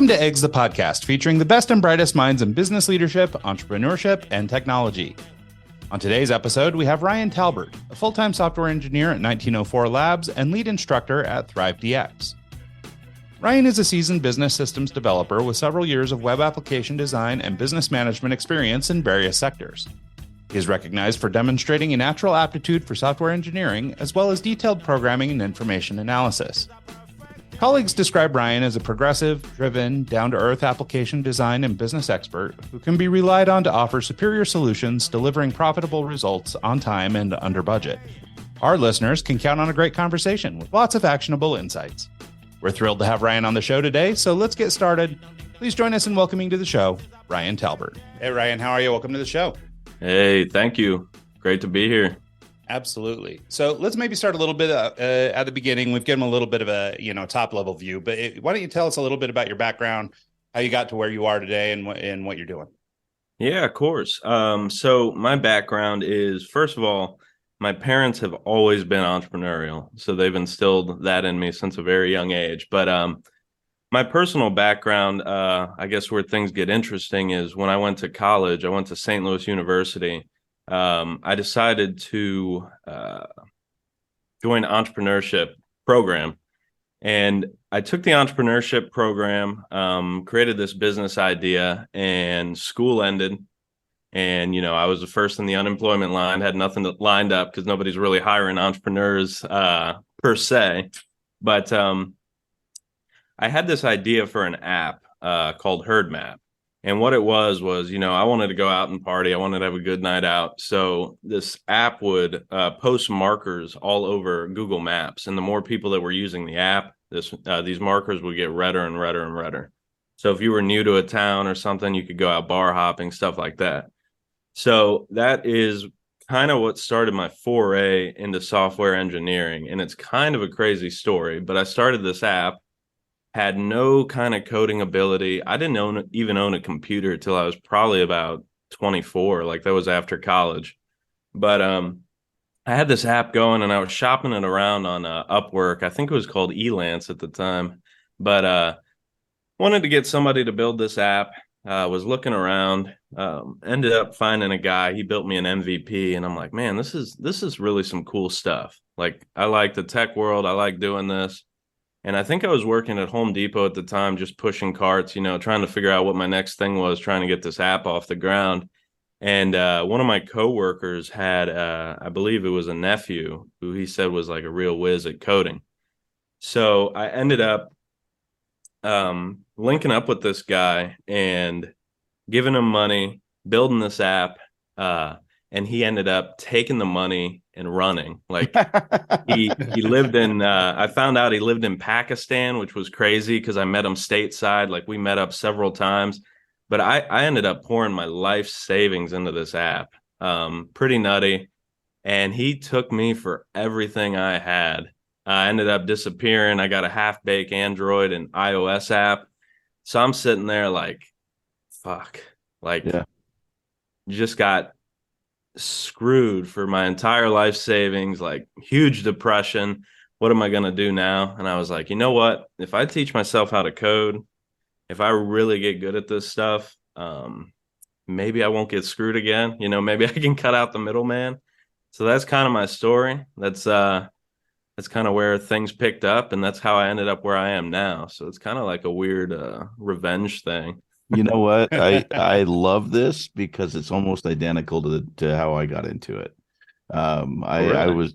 Welcome to Eggs, the podcast, featuring the best and brightest minds in business leadership, entrepreneurship, and technology. On today's episode, we have Ryan Talbert, a full-time software engineer at 1904 Labs and lead instructor at ThriveDX. Ryan is a seasoned business systems developer with several years of web application design and business management experience in various sectors. He is recognized for demonstrating a natural aptitude for software engineering, as well as detailed programming and information analysis. Colleagues describe Ryan as a progressive, driven, down-to-earth application design and business expert who can be relied on to offer superior solutions, delivering profitable results on time and under budget. Our listeners can count on a great conversation with lots of actionable insights. We're thrilled to have Ryan on the show today, so let's get started. Please join us in welcoming to the show, Ryan Talbert. Hey, Ryan, how are you? Welcome to the show. Hey, thank you. Great to be here. Absolutely. So let's maybe start a little bit at the beginning. We've given a little bit of a top level view, but why don't you tell us a little bit about your background, how you got to where you are today, and what you're doing? Yeah, of course. So my background is, first of all, my parents have always been entrepreneurial, so they've instilled that in me since a very young age. But my personal background, I guess where things get interesting is when I went to college. I went to St. Louis University. I decided to join an entrepreneurship program, and I took the entrepreneurship program, created this business idea, and school ended. And, I was the first in the unemployment line, had nothing lined up because nobody's really hiring entrepreneurs per se. But I had this idea for an app called Herd Map. And what it was, I wanted to go out and party. I wanted to have a good night out. So this app would post markers all over Google Maps. And the more people that were using the app, these markers would get redder and redder and redder. So if you were new to a town or something, you could go out bar hopping, stuff like that. So that is kind of what started my foray into software engineering. And it's kind of a crazy story, but I started this app. Had no kind of coding ability. I didn't even own a computer till I was probably about 24. Like that was after college. But I had this app going and I was shopping it around on Upwork. I think it was called Elance at the time. But wanted to get somebody to build this app. Was looking around. Ended up finding a guy. He built me an MVP, and I'm like, man, this is really some cool stuff. Like I like the tech world. I like doing this. And I think I was working at Home Depot at the time, just pushing carts, trying to figure out what my next thing was, trying to get this app off the ground. And one of my coworkers had, I believe it was a nephew who he said was like a real whiz at coding. So I ended up linking up with this guy and giving him money, building this app. And he ended up taking the money and running. Like he lived in, I found out he lived in Pakistan, which was crazy because I met him stateside. Like we met up several times, but I ended up pouring my life savings into this app. Pretty nutty. And he took me for everything I had. I ended up disappearing. I got a half-baked Android and iOS app. So I'm sitting there like, fuck, like just got screwed for my entire life savings, like huge depression. What am I going to do now? And I was like, you know what? If I teach myself how to code, if I really get good at this stuff, maybe I won't get screwed again. Maybe I can cut out the middleman. So that's kind of my story. That's kind of where things picked up, and that's how I ended up where I am now. So it's kind of like a weird revenge thing. You know what? I love this because it's almost identical to how I got into it. Really?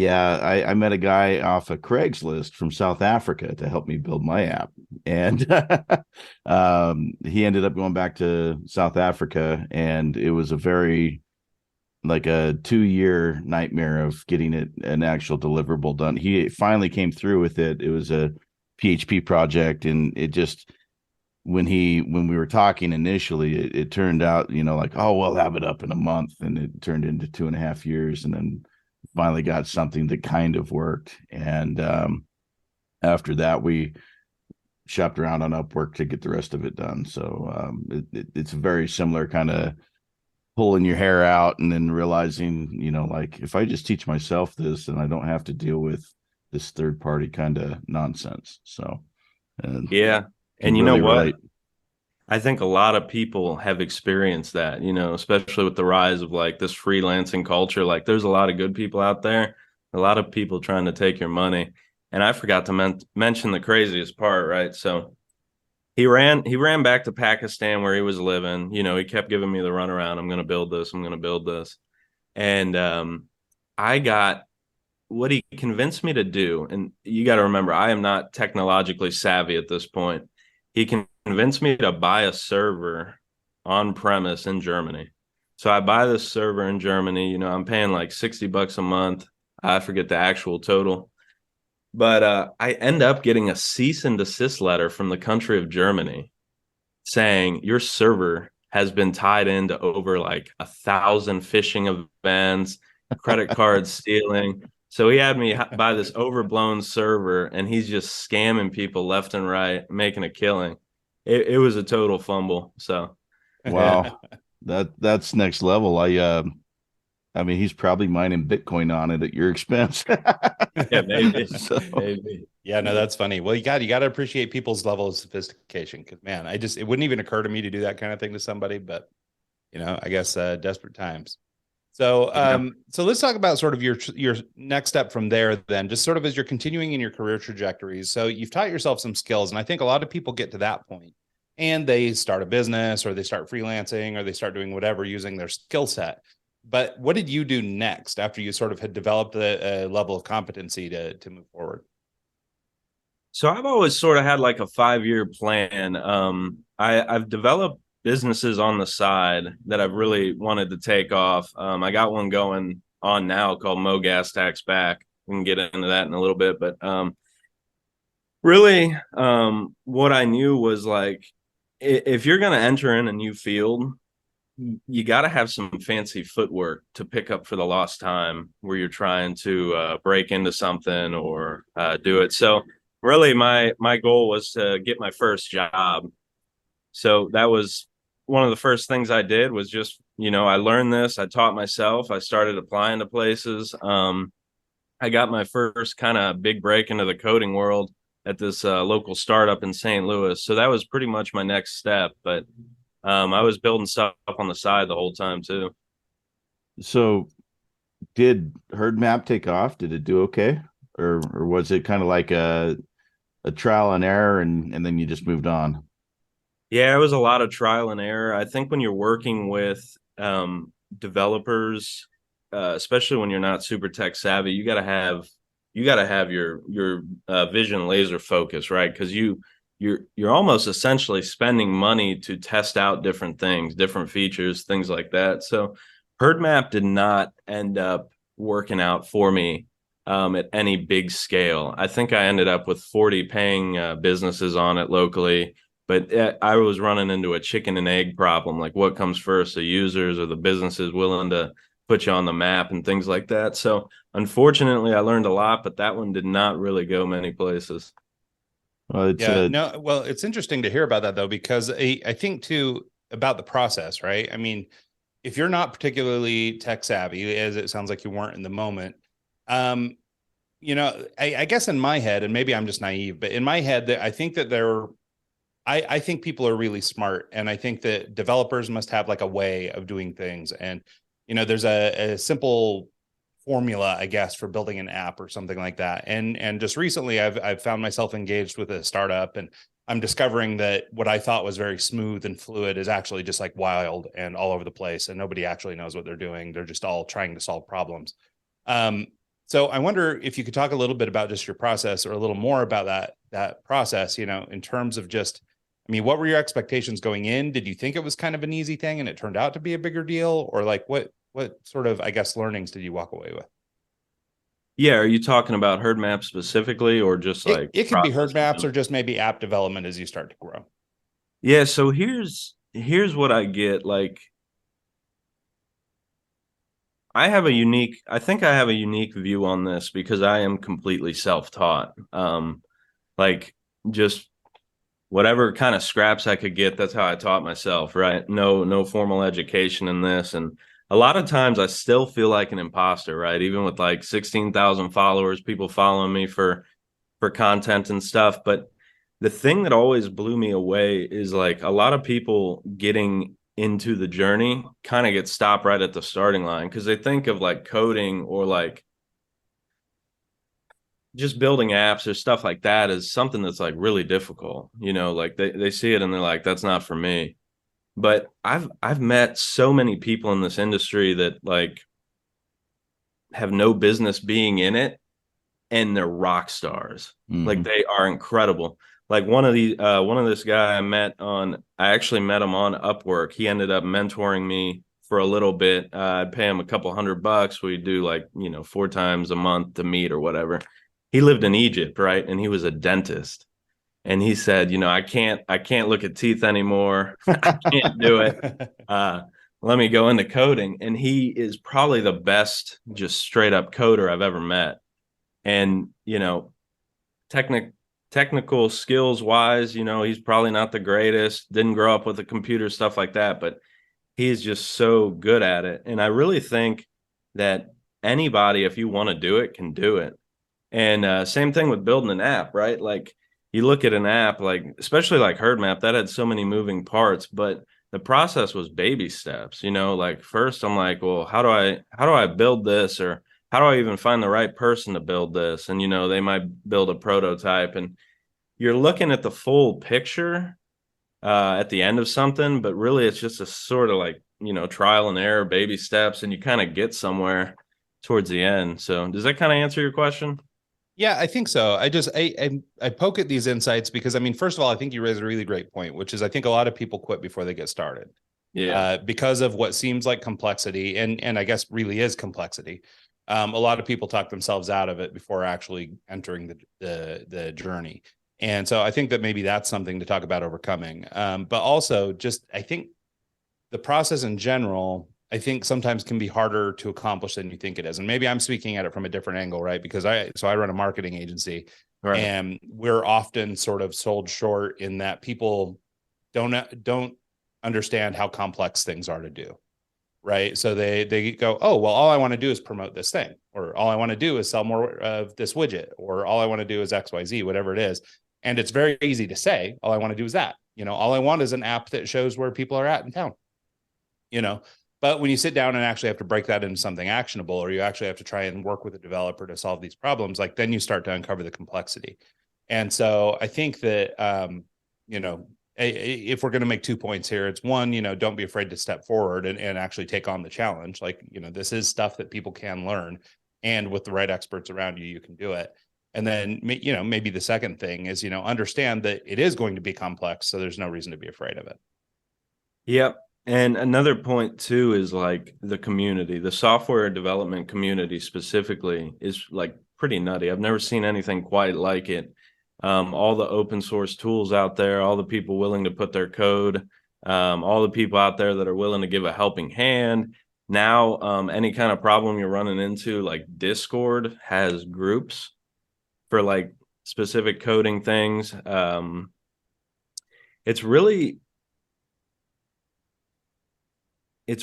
I met a guy off of Craigslist from South Africa to help me build my app. And he ended up going back to South Africa, and it was a 2-year nightmare of getting an actual deliverable done. He finally came through with it. It was a PHP project, and it just, when we were talking initially, it turned out, we'll have it up in a month, and it turned into 2.5 years, and then finally got something that kind of worked. And after that, we shopped around on Upwork to get the rest of it done. So it's a very similar kind of pulling your hair out and then realizing, if I just teach myself this, then I don't have to deal with this third party kind of nonsense. So yeah. And you really know what? relate. I think a lot of people have experienced that, especially with the rise of like this freelancing culture. Like there's a lot of good people out there, a lot of people trying to take your money. And I forgot to mention the craziest part, right? So he ran back to Pakistan where he was living. He kept giving me the runaround. I'm going to build this. I'm going to build this. And I got what he convinced me to do. And you got to remember, I am not technologically savvy at this point. He convinced me to buy a server on premise in Germany. So I buy this server in Germany. I'm paying like $60 a month. I forget the actual total. But I end up getting a cease and desist letter from the country of Germany saying your server has been tied into over like 1,000 phishing events, credit card stealing. So he had me buy this overblown server, and he's just scamming people left and right, making a killing. It was a total fumble. So, Wow, that's next level. I mean, he's probably mining Bitcoin on it at your expense. yeah, maybe, So, maybe. Yeah, no, that's funny. Well, you got to appreciate people's level of sophistication, because man, it wouldn't even occur to me to do that kind of thing to somebody, but I guess desperate times. So, so let's talk about sort of your next step from there then, just sort of as you're continuing in your career trajectories. So you've taught yourself some skills, and I think a lot of people get to that point and they start a business, or they start freelancing, or they start doing whatever using their skill set. But what did you do next after you sort of had developed a level of competency to move forward? So I've always sort of had like a 5-year plan. I've developed businesses on the side that I've really wanted to take off. I got one going on now called Mo Gas Tax Back. We can get into that in a little bit, but really, what I knew was like, if you're going to enter in a new field, you got to have some fancy footwork to pick up for the lost time where you're trying to break into something or do it. So really my goal was to get my first job. So that was one of the first things I did, was just, I learned this, I taught myself, I started applying to places. I got my first kind of big break into the coding world at this local startup in St. Louis. So that was pretty much my next step. But I was building stuff on the side the whole time too. so did Herd Map take off? Did it do okay, or was it kind of like a trial and error, and then you just moved on? Yeah, it was a lot of trial and error. I think when you're working with developers, especially when you're not super tech savvy, you got to have your vision laser focus, right? Because you're almost essentially spending money to test out different things, different features, things like that. So Herd Map did not end up working out for me at any big scale. I think I ended up with 40 paying businesses on it locally, but I was running into a chicken and egg problem. Like, what comes first, the users or the businesses willing to put you on the map and things like that. So unfortunately, I learned a lot, but that one did not really go many places. Well, it's interesting to hear about that though, because I think too about the process, right? I mean, if you're not particularly tech savvy, as it sounds like you weren't in the moment, I guess in my head, and maybe I'm just naive, but in my head, that I think that I think people are really smart, and I think that developers must have like a way of doing things, and there's a simple formula, I guess, for building an app or something like that. And just recently, I've found myself engaged with a startup, and I'm discovering that what I thought was very smooth and fluid is actually just like wild and all over the place, and nobody actually knows what they're doing. They're just all trying to solve problems. So I wonder if you could talk a little bit about just your process, or a little more about that process, in terms of just, I mean, what were your expectations going in? Did you think it was kind of an easy thing and it turned out to be a bigger deal? Or like what sort of, I guess, learnings did you walk away with? Yeah, are you talking about Herd Map specifically, or just like it could be Herd Maps, or just maybe app development as you start to grow? Yeah, so here's what I get. Like, I think I have a unique view on this because I am completely self-taught. Like, just whatever kind of scraps I could get, that's how I taught myself, right? No formal education in this. And a lot of times I still feel like an imposter, right? Even with like 16,000 followers, people following me for content and stuff. But the thing that always blew me away is like a lot of people getting into the journey kind of get stopped right at the starting line because they think of like coding or like just building apps or stuff like that as something that's like really difficult. Like they see it and they're like, that's not for me. But I've met so many people in this industry that like have no business being in it, and they're rock stars. Mm-hmm. Like they are incredible. Like one of this guy I actually met him on Upwork. He ended up mentoring me for a little bit. I'd pay him a couple $100. We'd do like, 4 times a month to meet or whatever. He lived in Egypt, right? And he was a dentist. And he said, I can't look at teeth anymore. I can't do it. Let me go into coding. And he is probably the best, just straight up coder I've ever met. And, technical skills wise, he's probably not the greatest, didn't grow up with a computer, stuff like that, but he's just so good at it. And I really think that anybody, if you want to do it, can do it. And same thing with building an app, right? Like you look at an app, like especially like HerdMap, that had so many moving parts, but the process was baby steps. Like first I'm like, well, how do I build this, or how do I even find the right person to build this? And they might build a prototype, and you're looking at the full picture at the end of something, but really it's just a sort of like trial and error, baby steps, and you kind of get somewhere towards the end. So does that kind of answer your question? Yeah, I think so. I poke at these insights because, I mean, first of all, I think you raised a really great point, which is I think a lot of people quit before they get started. Yeah. Because of what seems like complexity, and I guess really is complexity. A lot of people talk themselves out of it before actually entering the journey. And so I think that maybe that's something to talk about overcoming. But also just, I think the process in general, I think sometimes can be harder to accomplish than you think it is. And maybe I'm speaking at it from a different angle, right? Because I run a marketing agency, right, and we're often sort of sold short in that people don't understand how complex things are to do. Right. So they go, oh, well, all I want to do is promote this thing, or all I want to do is sell more of this widget, or all I want to do is XYZ, whatever it is. And it's very easy to say, all I want to do is that, all I want is an app that shows where people are at in town, but when you sit down and actually have to break that into something actionable, or you actually have to try and work with a developer to solve these problems, like then you start to uncover the complexity. And so I think that, if we're going to make 2 points here, it's one, don't be afraid to step forward and actually take on the challenge. Like, this is stuff that people can learn, and with the right experts around you, you can do it. And then, maybe the second thing is, understand that it is going to be complex. So there's no reason to be afraid of it. Yep. And another point too is like the community, the software development community specifically is like pretty nutty. I've never seen anything quite like it. All the open source tools out there, all the people willing to put their code, all the people out there that are willing to give a helping hand. Now, any kind of problem you're running into, like Discord has groups for like specific coding things. It's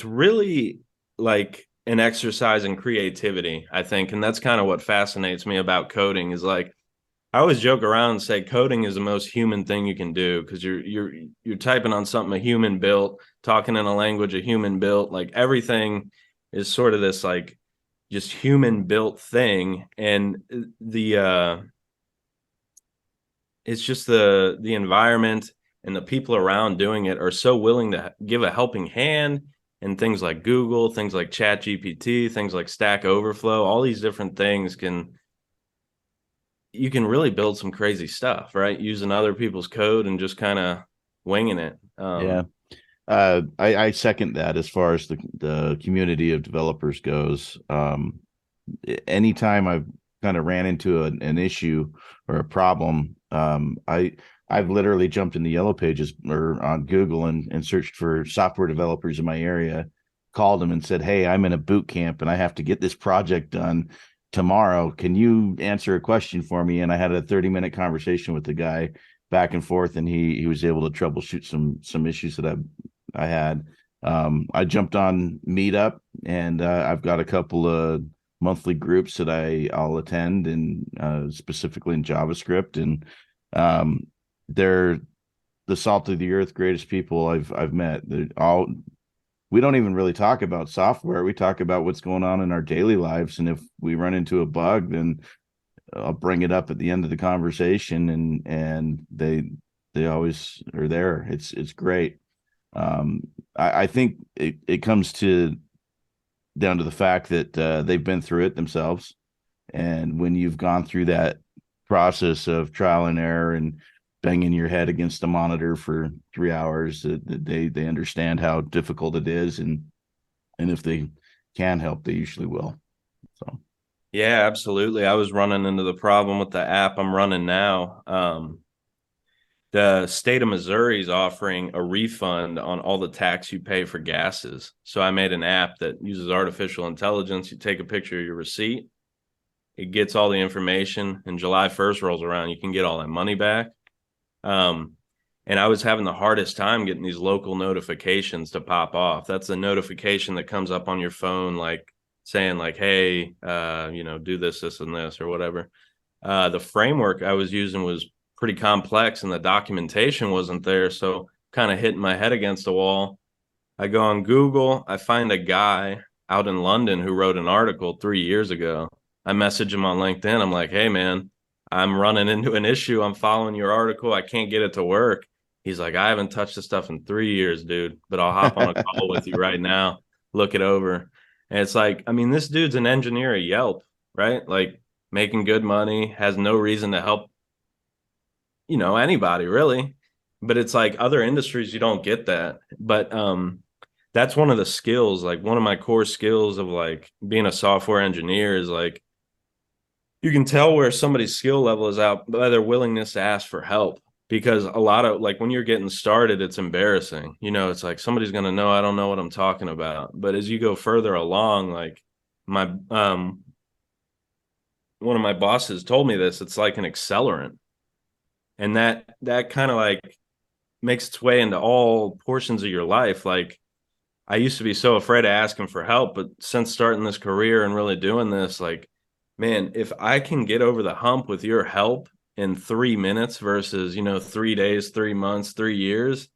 really like an exercise in creativity, I think. And that's kind of what fascinates me about coding is like, I always joke around and say coding is the most human thing you can do, because you're typing on something a human built, talking in a language a human built. Like everything is sort of this like just human built thing, and it's just the environment and the people around doing it are so willing to give a helping hand. And things like Google, things like ChatGPT, things like Stack Overflow, all these different things you can really build some crazy stuff, right? Using other people's code and just kind of winging it. Yeah. I second that as far as the community of developers goes. Anytime I've kind of ran into an issue or a problem, I've literally jumped in the yellow pages or on Google and searched for software developers in my area, called them and said, hey, I'm in a boot camp and I have to get this project done tomorrow. Can you answer a question for me? And I had a 30-minute conversation with the guy back and forth, and he was able to troubleshoot some issues that I had. I jumped on Meetup, and I've got a couple of monthly groups that I'll attend, and specifically in JavaScript, and they're the salt of the earth, greatest people I've met. They're all, we don't even really talk about software. We talk about what's going on in our daily lives. And if we run into a bug, then I'll bring it up at the end of the conversation, and they always are there. It's great. I think it comes down to the fact that they've been through it themselves. And when you've gone through that process of trial and error and banging your head against the monitor for 3 hours, they understand how difficult it is, and if they can help, they usually will. So Yeah, absolutely. I was running into the problem with the app I'm running now. The state of Missouri is offering a refund on all the tax you pay for gases. So I made an app that uses artificial intelligence. You take a picture of your receipt, it gets all the information, and July 1st rolls around, you can get all that money back. And I was having the hardest time getting these local notifications to pop off. That's a notification that comes up on your phone, like saying like, hey, do this, and this, or whatever. The framework I was using was pretty complex and the documentation wasn't there. So kind of hitting my head against the wall. I go on Google, I find a guy out in London who wrote an article 3 years ago. I message him on LinkedIn. I'm like, hey man, I'm running into an issue. I'm following your article. I can't get it to work. He's like, I haven't touched this stuff in 3 years, dude, but I'll hop on a call with you right now. Look it over. And it's like, I mean, this dude's an engineer at Yelp, right? Like making good money, has no reason to help, anybody really. But it's like other industries, you don't get that. But that's one of the skills, like one of my core skills of like being a software engineer is like, you can tell where somebody's skill level is out by their willingness to ask for help. Because a lot of like when you're getting started, it's embarrassing. It's like somebody's going to know I don't know what I'm talking about. But as you go further along, like my one of my bosses told me this, it's like an accelerant. And that kind of like makes its way into all portions of your life. Like I used to be so afraid of asking for help, but since starting this career and really doing this, like, man, if I can get over the hump with your help in 3 minutes versus, 3 days, 3 months, 3 years,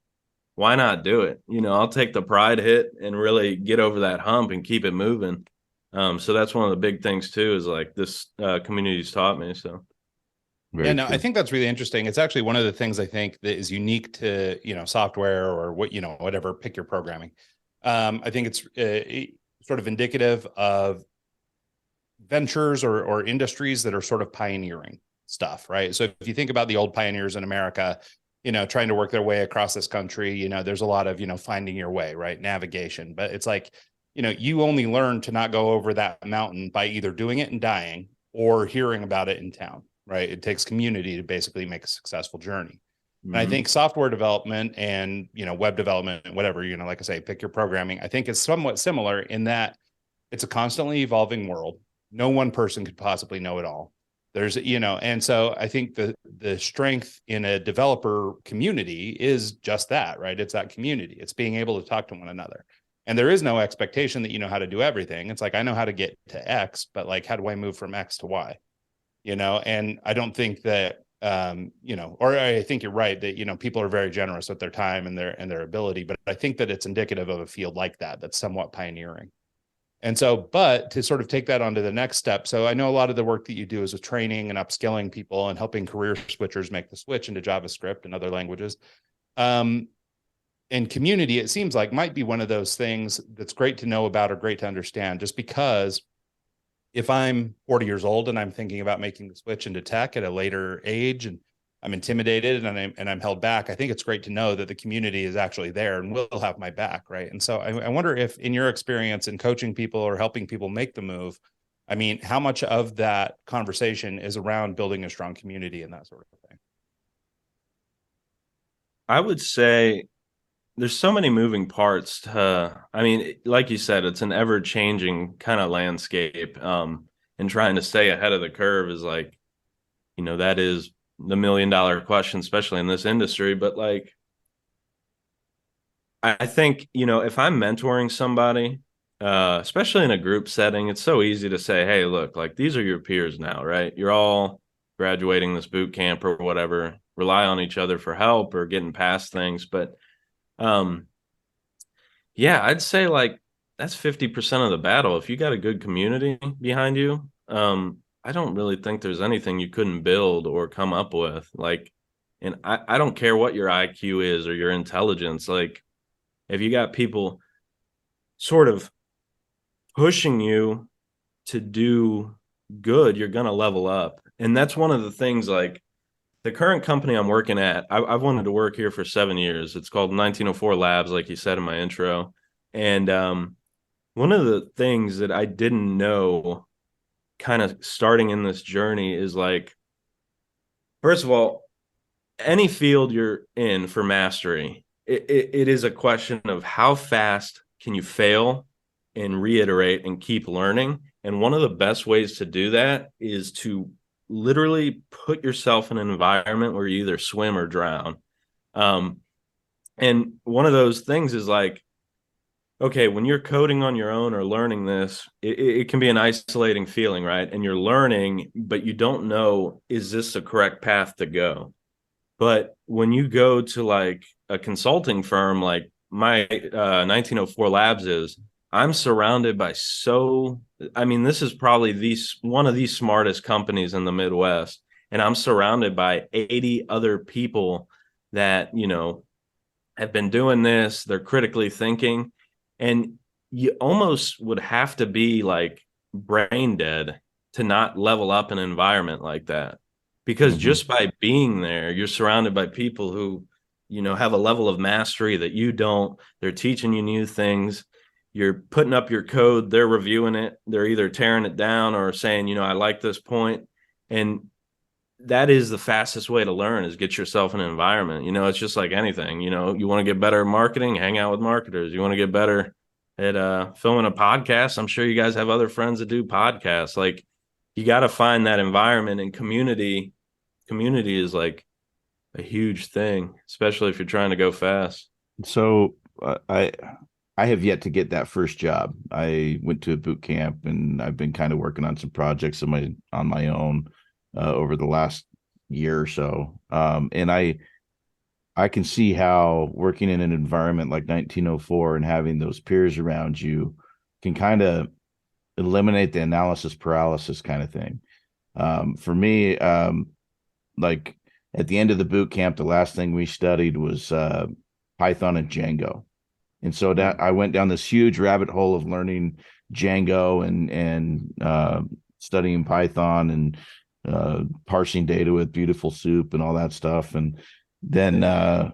why not do it? I'll take the pride hit and really get over that hump and keep it moving. So that's one of the big things too, is like this community's taught me. So. Very true. I think that's really interesting. It's actually one of the things I think that is unique to, software or whatever, pick your programming. I think it's sort of indicative of ventures or industries that are sort of pioneering stuff, right? So if you think about the old pioneers in America, trying to work their way across this country, there's a lot of, finding your way, right? Navigation. But it's like, you only learn to not go over that mountain by either doing it and dying or hearing about it in town, right? It takes community to basically make a successful journey. Mm-hmm. And I think software development and, web development, whatever, like I say, pick your programming, I think is somewhat similar in that it's a constantly evolving world. No one person could possibly know it all. There's, and so I think the strength in a developer community is just that, right? It's that community. It's being able to talk to one another. And there is no expectation that you know how to do everything. It's like, I know how to get to X, but like, how do I move from X to Y? And I don't think that, or I think you're right that, people are very generous with their time and their ability, but I think that it's indicative of a field like that's somewhat pioneering. And so, but to sort of take that on to the next step. So I know a lot of the work that you do is with training and upskilling people and helping career switchers make the switch into JavaScript and other languages. And community, it seems like, might be one of those things that's great to know about or great to understand, just because if I'm 40 years old and I'm thinking about making the switch into tech at a later age and I'm intimidated and I'm held back, I think it's great to know that the community is actually there and will have my back, right? And so I wonder if, in your experience in coaching people or helping people make the move, I mean, how much of that conversation is around building a strong community and that sort of thing? I would say there's so many moving parts to, I mean, like you said, it's an ever-changing kind of landscape. And trying to stay ahead of the curve is like, that is the $1 million question, especially in this industry. But like, I think, if I'm mentoring somebody, especially in a group setting, it's so easy to say, hey, look, like these are your peers now, right? You're all graduating this boot camp or whatever. rely on each other for help or getting past things. But yeah, I'd say like that's 50% of the battle. If you got a good community behind you, I don't really think there's anything you couldn't build or come up with. Like, and I don't care what your IQ is or your intelligence. Like, if you got people sort of pushing you to do good, you're going to level up. And that's one of the things, like the current company I'm working at, I've wanted to work here for 7 years. It's called 1904 Labs, like you said in my intro. And one of the things that I didn't know kind of starting in this journey is like, first of all, any field you're in for mastery, it is a question of how fast can you fail and reiterate and keep learning. And one of the best ways to do that is to literally put yourself in an environment where you either swim or drown. And one of those things is like, okay, when you're coding on your own or learning this, it can be an isolating feeling, right? And you're learning, but you don't know, is this the correct path to go? But when you go to like a consulting firm, like my 1904 Labs is, I'm surrounded by this is probably one of the smartest companies in the Midwest. And I'm surrounded by 80 other people that, have been doing this. They're critically thinking. And you almost would have to be like brain dead to not level up an environment like that. Because just by being there, you're surrounded by people who, have a level of mastery that you don't. They're teaching you new things. You're putting up your code. They're reviewing it. They're either tearing it down or saying, I like this point. And that is the fastest way to learn, is get yourself in an environment. It's just like anything. You want to get better at marketing, hang out with marketers. You want to get better at filming a podcast. I'm sure you guys have other friends that do podcasts. Like, you got to find that environment, and community is like a huge thing, especially if you're trying to go fast. So I have yet to get that first job. I went to a boot camp, and I've been kind of working on some projects on my own over the last year or so. And I can see how working in an environment like 1904 and having those peers around you can kind of eliminate the analysis paralysis kind of thing. For me, like at the end of the boot camp, the last thing we studied was Python and Django. And so that I went down this huge rabbit hole of learning Django and studying Python and parsing data with Beautiful Soup and all that stuff. And then I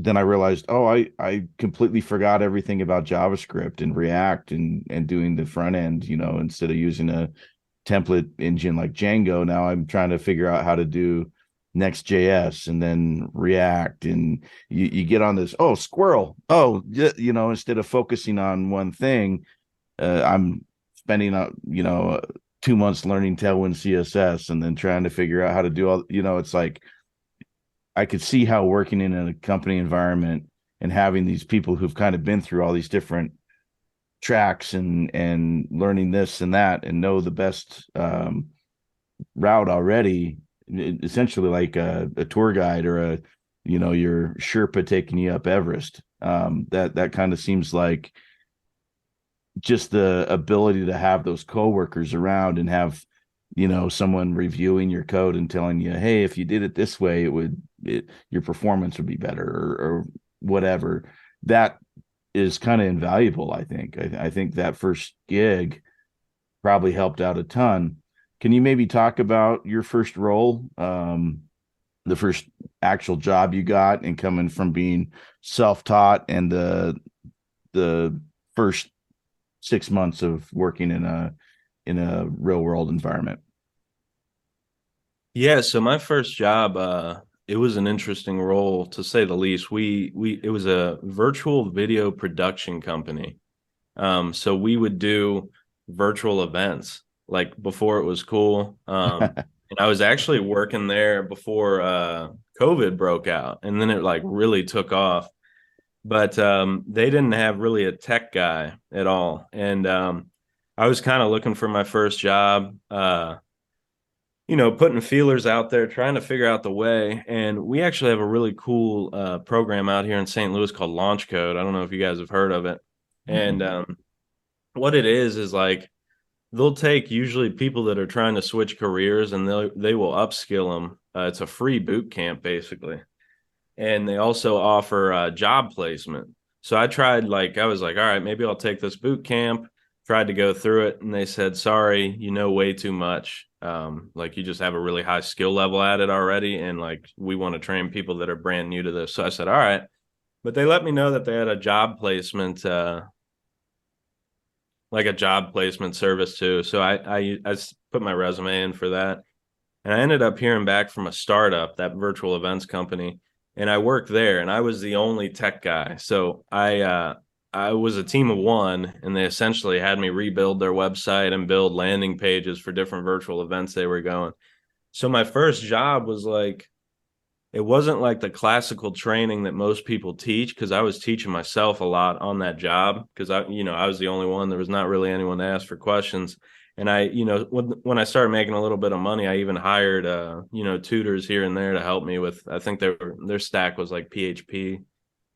realized, I completely forgot everything about JavaScript and React and doing the front end, instead of using a template engine like Django. Now I'm trying to figure out how to do Next.js and then React, and you get on this, squirrel. Instead of focusing on one thing, I'm spending 2 months learning Tailwind CSS and then trying to figure out how to do all, it's like, I could see how working in a company environment and having these people who've kind of been through all these different tracks and learning this and that and know the best route already, essentially like a tour guide or your Sherpa taking you up Everest. That kind of seems like just the ability to have those coworkers around and have someone reviewing your code and telling you, hey, if you did it this way, your performance would be better or whatever. That is kind of invaluable. I think that first gig probably helped out a ton. Can you maybe talk about your first role, the first actual job you got, and coming from being self-taught and the first 6 months of working in a real world environment? Yeah, so my first job, it was an interesting role to say the least. It was a virtual video production company. So we would do virtual events like before it was cool. And I was actually working there before COVID broke out, and then it like really took off. But they didn't have really a tech guy at all. And I was kind of looking for my first job. putting feelers out there, trying to figure out the way. And we actually have a really cool program out here in St. Louis called Launch Code. I don't know if you guys have heard of it. And what it is like they'll take usually people that are trying to switch careers, and they will upskill them. It's a free boot camp basically, and they also offer job placement. So I was like, all right, maybe I'll take this boot camp. Tried to go through it, and they said, sorry, you know way too much. Like you just have a really high skill level at it already, and like we want to train people that are brand new to this. So I said, all right, but they let me know that they had a job placement like a job placement service too. So I put my resume in for that. And I ended up hearing back from a startup, that virtual events company, and I worked there, and I was the only tech guy. So I was a team of one, and they essentially had me rebuild their website and build landing pages for different virtual events they were going. So my first job was like, it wasn't like the classical training that most people teach, because I was teaching myself a lot on that job, because I was the only one. There was not really anyone to ask for questions. And when I started making a little bit of money, I even hired tutors here and there to help me with, I think their stack was like PHP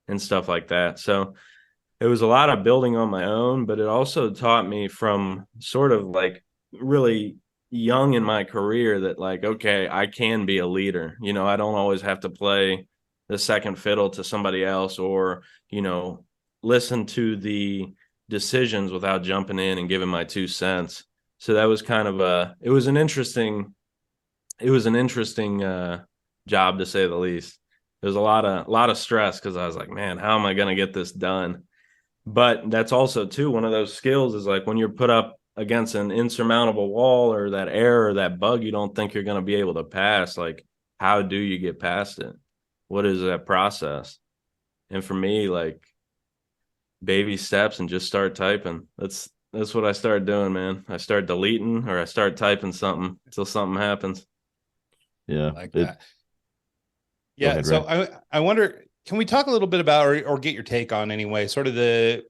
and stuff like that. So it was a lot of building on my own, but it also taught me from sort of like really young in my career that like, okay, I can be a leader. I don't always have to play the second fiddle to somebody else, or, listen to the decisions without jumping in and giving my 2 cents. So that was kind of it was an interesting job, to say the least. There's a lot of stress, because I was like, man, how am I going to get this done? But that's also too one of those skills is like when you're put up against an insurmountable wall, or that error or that bug you don't think you're going to be able to pass, like how do you get past it? What is that process? And for me, like baby steps and just start typing. That's what I started doing, man. I start deleting, or I start typing something until something happens. Yeah. Like that. Yeah. Ahead, so I wonder, can we talk a little bit about, or get your take on anyway, sort of the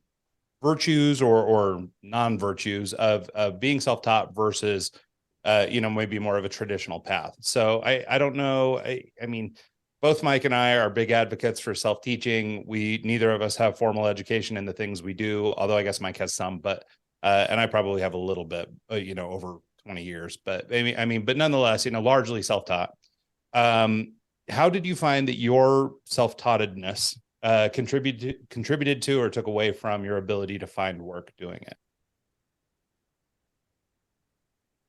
virtues or non-virtues of being self-taught versus, maybe more of a traditional path. So I don't know. I mean, both Mike and I are big advocates for self-teaching. Neither of us have formal education in the things we do, although I guess Mike has some, but, and I probably have a little bit, over 20 years, but but nonetheless, largely self-taught. How did you find that your self-taughtedness contributed to or took away from your ability to find work doing it?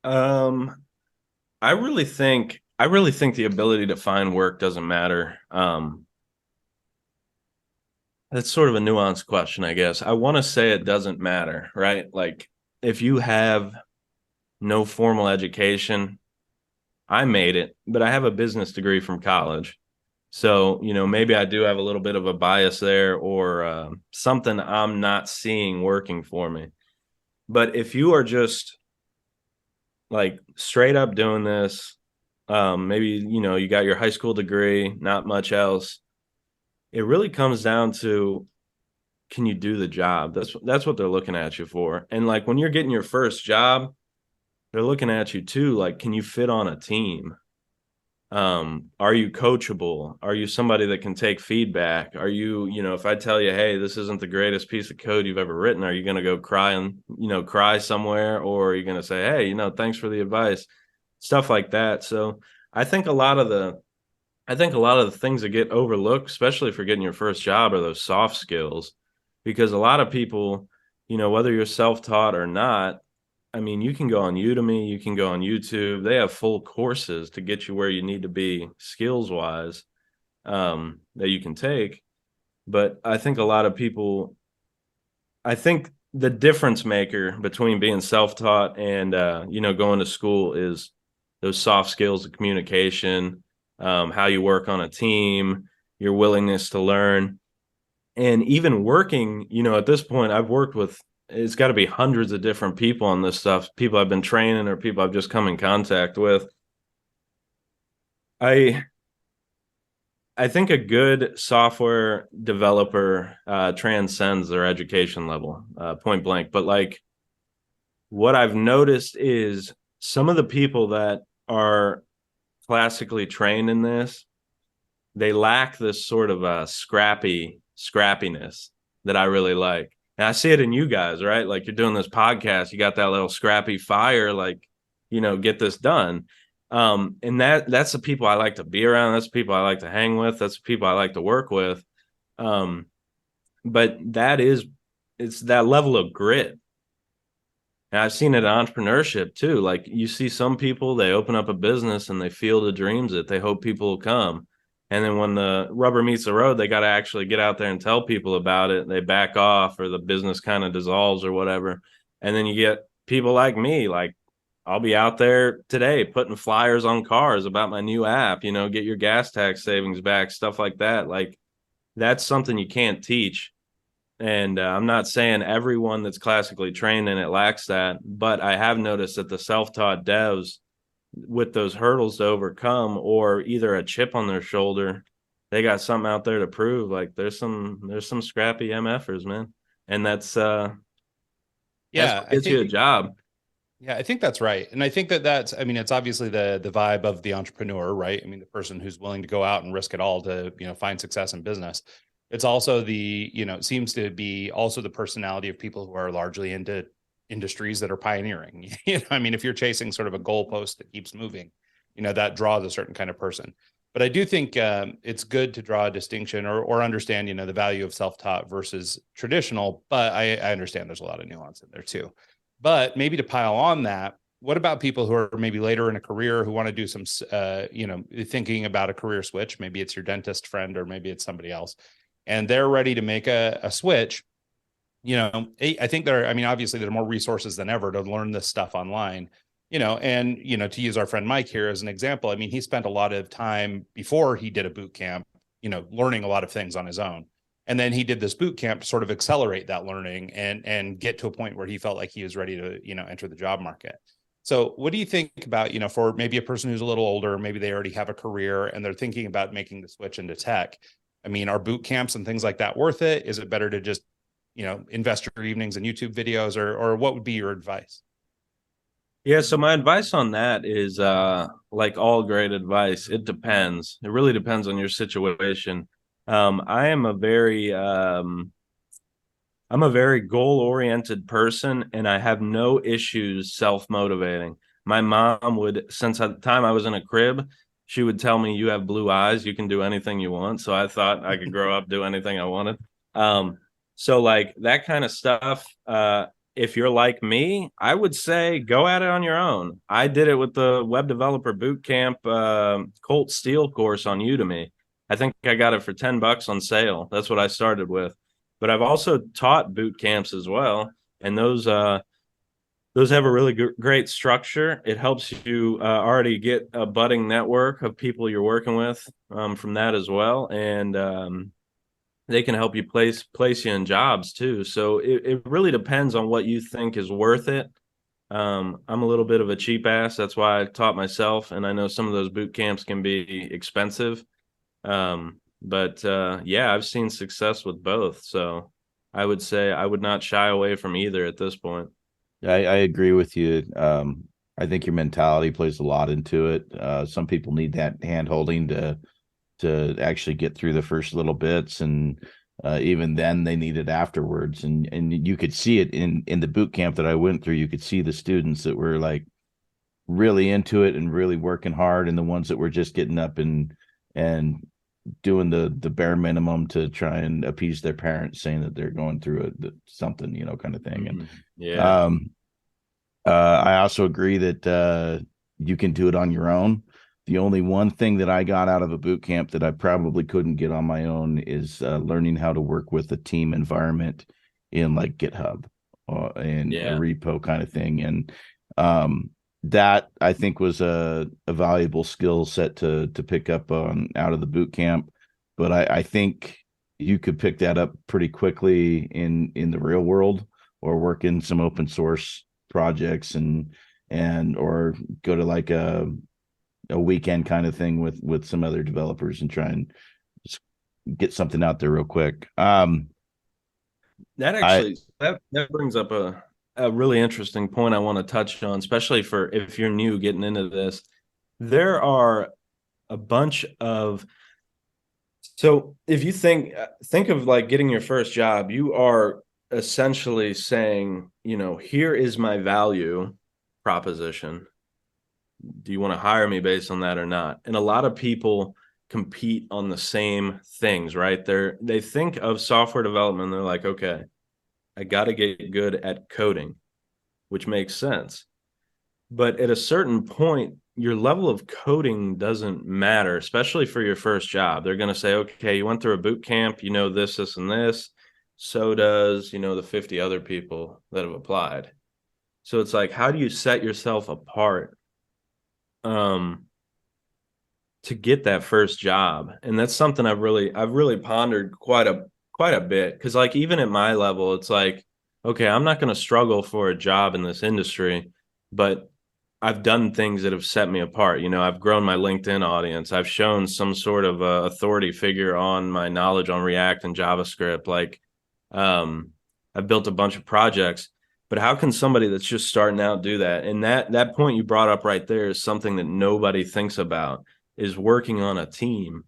I really think the ability to find work doesn't matter. That's sort of a nuanced question, I guess. I want to say it doesn't matter, right? Like if you have no formal education, I made it, but I have a business degree from college. So, maybe I do have a little bit of a bias there, or something I'm not seeing working for me. But if you are just like straight up doing this, maybe, you got your high school degree, not much else. It really comes down to, can you do the job? That's what they're looking at you for. And like when you're getting your first job, they're looking at you too, like, can you fit on a team? Are you coachable? Are you somebody that can take feedback? Are you, if I tell you, hey, this isn't the greatest piece of code you've ever written, are you going to go cry somewhere? Or are you going to say, hey, thanks for the advice, stuff like that. So I think a lot of the things that get overlooked, especially for getting your first job, are those soft skills, because a lot of people, whether you're self-taught or not, I mean, you can go on Udemy, you can go on YouTube. They have full courses to get you where you need to be skills-wise, that you can take. But I think a lot of people, I think the difference maker between being self-taught and, going to school is those soft skills of communication, how you work on a team, your willingness to learn. And even working, at this point, I've worked with, it's got to be hundreds of different people on this stuff, people I've been training or people I've just come in contact with. I think a good software developer transcends their education level, point blank. But like what I've noticed is some of the people that are classically trained in this, they lack this sort of scrappiness that I really like. And I see it in you guys, right? Like, you're doing this podcast, you got that little scrappy fire, like, get this done. And that's the people I like to be around. That's the people I like to hang with. That's the people I like to work with. But it's that level of grit. And I've seen it in entrepreneurship too. Like, you see some people, they open up a business and they field the dreams that they hope people will come. And then when the rubber meets the road, they got to actually get out there and tell people about it. They back off, or the business kind of dissolves or whatever. And then you get people like me, like, I'll be out there today putting flyers on cars about my new app, get your gas tax savings back, stuff like that. Like, that's something you can't teach. And I'm not saying everyone that's classically trained in it lacks that, but I have noticed that the self-taught devs, with those hurdles to overcome, or either a chip on their shoulder, they got something out there to prove. Like, there's some scrappy MFers, man. And that's what gets you a job. Yeah, I think that's right. And I think that's, I mean, it's obviously the vibe of the entrepreneur, right? I mean, the person who's willing to go out and risk it all to, find success in business. It's also it seems to be also the personality of people who are largely into industries that are pioneering. I mean, if you're chasing sort of a goalpost that keeps moving, that draws a certain kind of person. But I do think it's good to draw a distinction or understand, the value of self-taught versus traditional. But I understand there's a lot of nuance in there too. But maybe to pile on that, what about people who are maybe later in a career who want to do some, thinking about a career switch? Maybe it's your dentist friend, or maybe it's somebody else, and they're ready to make a switch. I think obviously there are more resources than ever to learn this stuff online, and, to use our friend Mike here as an example, I mean, he spent a lot of time before he did a boot camp, learning a lot of things on his own. And then he did this boot camp to sort of accelerate that learning and get to a point where he felt like he was ready to, enter the job market. So what do you think about, for maybe a person who's a little older, maybe they already have a career and they're thinking about making the switch into tech? I mean, are boot camps and things like that worth it? Is it better to just, invest your evenings in YouTube videos, or what would be your advice? Yeah, so my advice on that is like all great advice, it depends. It really depends on your situation. I am a very goal-oriented person, and I have no issues self-motivating. My mom would, since at the time I was in a crib, she would tell me, "You have blue eyes, you can do anything you want." So I thought I could grow up, do anything I wanted. So like that kind of stuff, if you're like me, I would say go at it on your own. I did it with the web developer boot camp, Colt Steele course on Udemy. I think I got it for $10 on sale. That's what I started with. But I've also taught boot camps as well, and those have a really great structure. It helps you already get a budding network of people you're working with from that as well, and they can help you place you in jobs too. So it really depends on what you think is worth it. I'm a little bit of a cheap ass. That's why I taught myself, and I know some of those boot camps can be expensive. But I've seen success with both. So I would say I would not shy away from either at this point. I agree with you. I think your mentality plays a lot into it. Some people need that hand holding to actually get through the first little bits, and even then they need it afterwards. And you could see it in the boot camp that I went through. You could see the students that were like really into it and really working hard, and the ones that were just getting up and doing the bare minimum to try and appease their parents, saying that they're going through something, kind of thing. And yeah, I also agree that you can do it on your own. The only one thing that I got out of a boot camp that I probably couldn't get on my own is learning how to work with a team environment in like GitHub and a repo kind of thing. And that I think was a valuable skill set to pick up on out of the boot camp. But I think you could pick that up pretty quickly in the real world, or work in some open source projects and or go to like a weekend kind of thing with some other developers and try and just get something out there real quick. That brings up a really interesting point I want to touch on, especially for if you're new getting into this. There are a bunch of, so if you think of like getting your first job, you are essentially saying, here is my value proposition. Do you want to hire me based on that or not? And a lot of people compete on the same things, right? They think of software development, they're like, okay, I got to get good at coding, which makes sense. But at a certain point, your level of coding doesn't matter, especially for your first job. They're going to say, okay, you went through a boot camp, this, and this. So does, the 50 other people that have applied. So it's like, how do you set yourself apart to get that first job? And that's something I've really pondered quite a bit. Because like even at my level, it's like, okay, I'm not going to struggle for a job in this industry, but I've done things that have set me apart. I've grown my LinkedIn audience. I've shown some sort of authority figure on my knowledge on React and JavaScript. Like, I've built a bunch of projects. But how can somebody that's just starting out do that? And that point you brought up right there is something that nobody thinks about, is working on a team,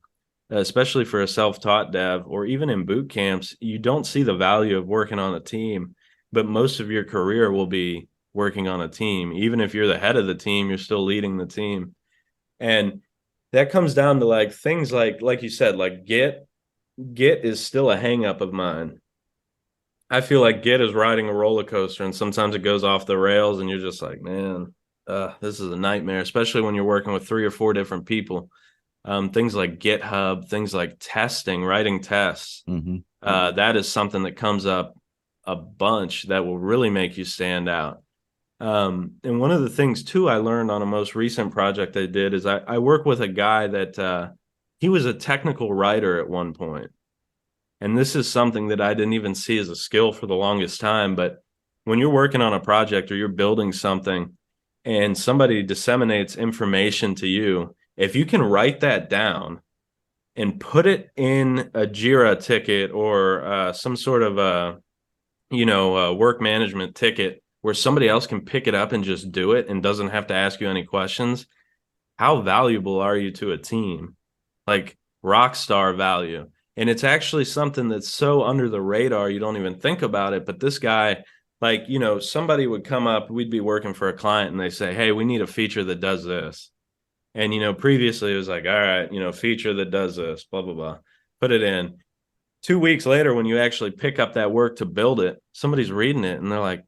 especially for a self-taught dev or even in boot camps. You don't see the value of working on a team, but most of your career will be working on a team. Even if you're the head of the team, you're still leading the team. And that comes down to like things like you said, like Git is still a hang up of mine. I feel like Git is riding a roller coaster, and sometimes it goes off the rails and you're just like, man, this is a nightmare, especially when you're working with 3 or 4 different people. Things like GitHub, things like testing, writing tests. That is something that comes up a bunch that will really make you stand out. And one of the things too I learned on a most recent project I did is I work with a guy that he was a technical writer at one point. And this is something that I didn't even see as a skill for the longest time. But when you're working on a project or you're building something and somebody disseminates information to you, if you can write that down and put it in a Jira ticket or some sort of a work management ticket where somebody else can pick it up and just do it and doesn't have to ask you any questions, how valuable are you to a team? Like rock star value. And it's actually something that's so under the radar, you don't even think about it. But this guy, like, somebody would come up, we'd be working for a client and they say, hey, we need a feature that does this. And, previously it was like, all right, feature that does this, blah, blah, blah. Put it in. 2 weeks later, when you actually pick up that work to build it, somebody's reading it and they're like,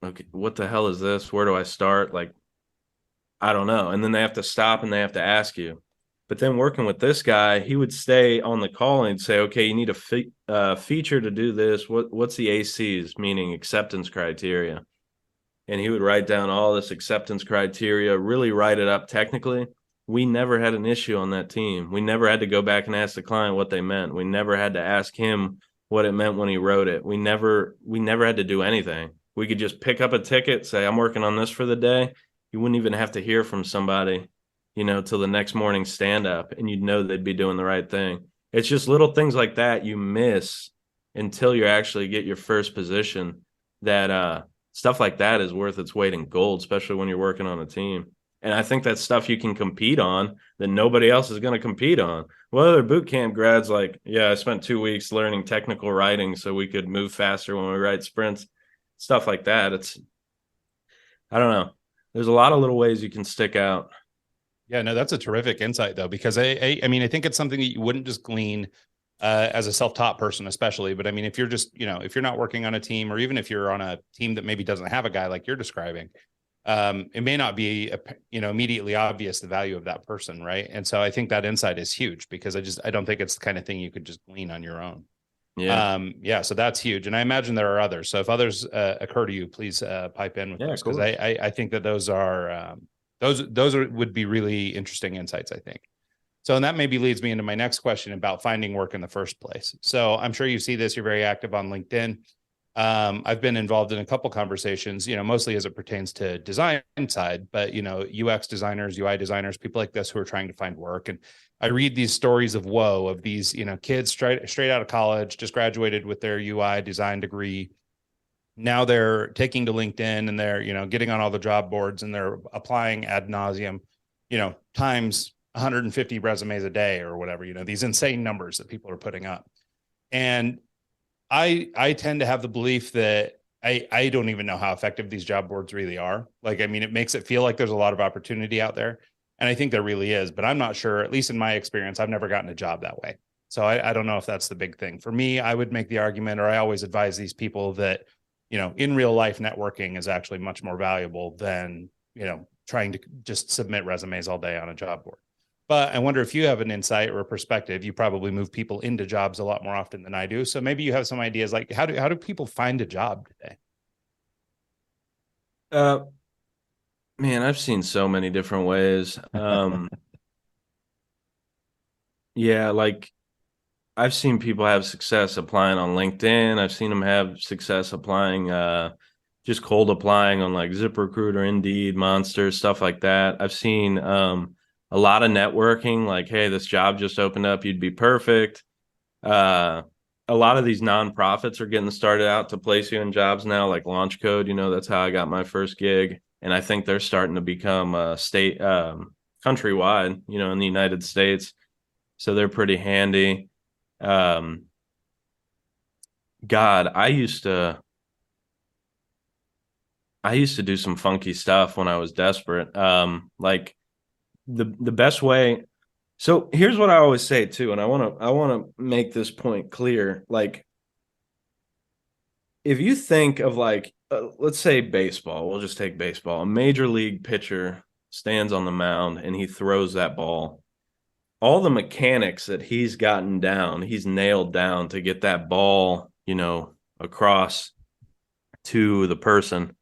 okay, what the hell is this? Where do I start? Like, I don't know. And then they have to stop and they have to ask you. But then working with this guy, he would stay on the call and say, okay, you need a feature to do this. What's the ACs, meaning acceptance criteria? And he would write down all this acceptance criteria, really write it up technically. We never had an issue on that team. We never had to go back and ask the client what they meant. We never had to ask him what it meant when he wrote it. We never had to do anything. We could just pick up a ticket, say, I'm working on this for the day. You wouldn't even have to hear from somebody, till the next morning stand up, and you'd know they'd be doing the right thing. It's just little things like that you miss until you actually get your first position, that stuff like that is worth its weight in gold, especially when you're working on a team. And I think that's stuff you can compete on that nobody else is going to compete on. Well, other boot camp grads like, yeah, I spent 2 weeks learning technical writing so we could move faster when we write sprints, stuff like that. I don't know. There's a lot of little ways you can stick out. Yeah, no, that's a terrific insight though, because I mean, I think it's something that you wouldn't just glean as a self-taught person, especially. But I mean, if you're just, if you're not working on a team, or even if you're on a team that maybe doesn't have a guy like you're describing, it may not be, immediately obvious the value of that person. Right. And so I think that insight is huge, because I don't think it's the kind of thing you could just glean on your own. Yeah. So that's huge. And I imagine there are others. So if others occur to you, please pipe in with those, because I think that those are, would be really interesting insights, I think. So, and that maybe leads me into my next question about finding work in the first place. So I'm sure you see this, you're very active on LinkedIn. I've been involved in a couple conversations, mostly as it pertains to design side, but, UX designers, UI designers, people like this who are trying to find work. And I read these stories of woe of these, kids straight out of college, just graduated with their UI design degree. Now they're taking to LinkedIn and they're, getting on all the job boards and they're applying ad nauseum times 150 resumes a day or whatever, these insane numbers that people are putting up. And I tend to have the belief that I don't even know how effective these job boards really are. Like, I mean, it makes it feel like there's a lot of opportunity out there. And I think there really is, but I'm not sure, at least in my experience, I've never gotten a job that way. So I don't know if that's the big thing. For me, I would make the argument, or I always advise these people that, in real life, networking is actually much more valuable than, trying to just submit resumes all day on a job board. But I wonder if you have an insight or a perspective. You probably move people into jobs a lot more often than I do. So maybe you have some ideas, like how do people find a job today? Man, I've seen so many different ways. Yeah, like I've seen people have success applying on LinkedIn. I've seen them have success applying, just cold applying on like ZipRecruiter, Indeed, Monster, stuff like that. I've seen a lot of networking, like, hey, this job just opened up, you'd be perfect. A lot of these nonprofits are getting started out to place you in jobs now, like Launch Code. That's how I got my first gig. And I think they're starting to become state countrywide, in the United States. So they're pretty handy. God, I used to do some funky stuff when I was desperate. Like the best way. So here's what I always say too, and I want to make this point clear. Like, if you think of like, let's say baseball, we'll just take baseball. A major league pitcher stands on the mound and he throws that ball. All the mechanics that he's nailed down to get that ball, across to the person.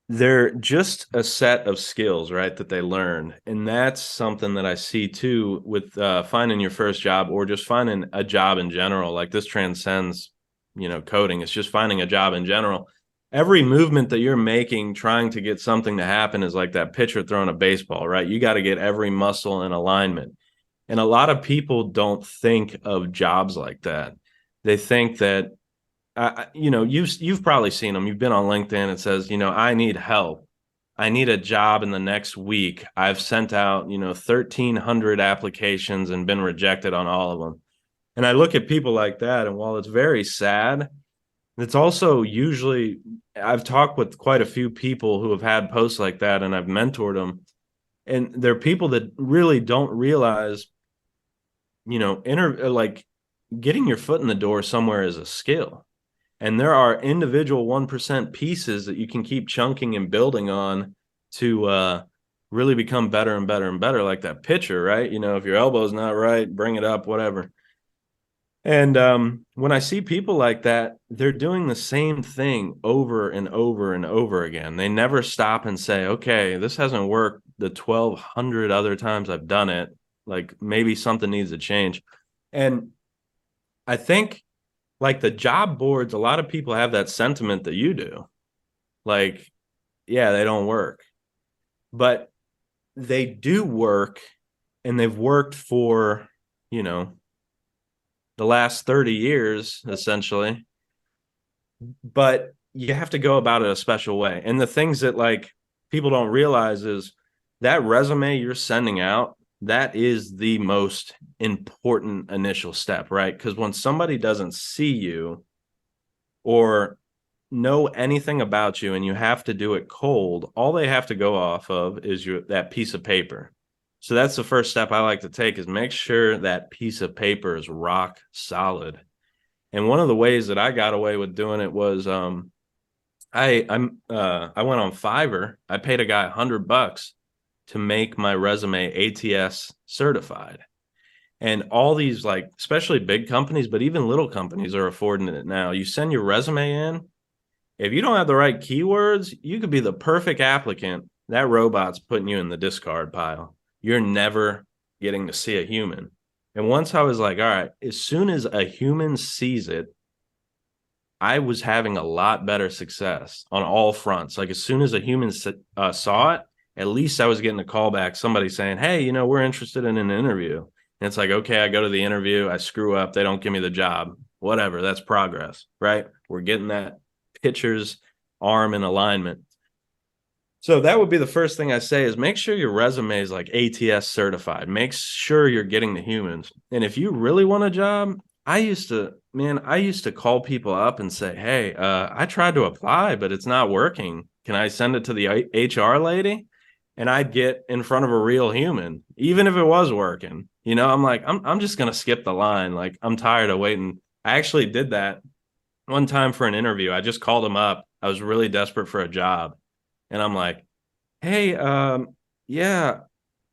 They're just a set of skills, right, that they learn. And that's something that I see too with finding your first job, or just finding a job in general. Like, this transcends, coding. It's just finding a job in general. Every movement that you're making trying to get something to happen is like that pitcher throwing a baseball, right? You got to get every muscle in alignment. And a lot of people don't think of jobs like that. They think that, you've probably seen them. You've been on LinkedIn. It says, I need help. I need a job in the next week. I've sent out, 1,300 applications and been rejected on all of them. And I look at people like that, and while it's very sad, it's also usually, I've talked with quite a few people who have had posts like that, and I've mentored them. And they're people that really don't realize, like, getting your foot in the door somewhere is a skill. And there are individual 1% pieces that you can keep chunking and building on to really become better and better and better, like that pitcher, right? If your elbow's not right, bring it up, whatever. And when I see people like that, they're doing the same thing over and over and over again. They never stop and say, okay, this hasn't worked the 1,200 other times I've done it. Like, maybe something needs to change. And I think, like, the job boards, a lot of people have that sentiment that you do. Like, yeah, they don't work. But they do work, and they've worked for, the last 30 years, essentially. But you have to go about it a special way. And the things that, like, people don't realize is that resume you're sending out, that is the most important initial step, right? Because when somebody doesn't see you or know anything about you and you have to do it cold, all they have to go off of is that piece of paper. So that's the first step I like to take, is make sure that piece of paper is rock solid. And one of the ways that I got away with doing it was I went on Fiverr. I paid a guy $100 to make my resume ATS certified. And all these, like, especially big companies, but even little companies are affording it now. You send your resume in. If you don't have the right keywords, you could be the perfect applicant. That robot's putting you in the discard pile. You're never getting to see a human. And once I was like, all right, as soon as a human sees it, I was having a lot better success on all fronts. Like, as soon as a human saw it, at least I was getting a call back, somebody saying, hey, we're interested in an interview. And it's like, okay, I go to the interview, I screw up, they don't give me the job. Whatever, that's progress, right? We're getting that pitcher's arm in alignment. So that would be the first thing I say is make sure your resume is like ATS certified. Make sure you're getting the humans. And if you really want a job, I used to call people up and say, hey, I tried to apply, but it's not working. Can I send it to the HR lady? And I'd get in front of a real human, even if it was working. I'm like, I'm just going to skip the line. Like, I'm tired of waiting. I actually did that one time for an interview. I just called them up. I was really desperate for a job. And I'm like, hey, yeah,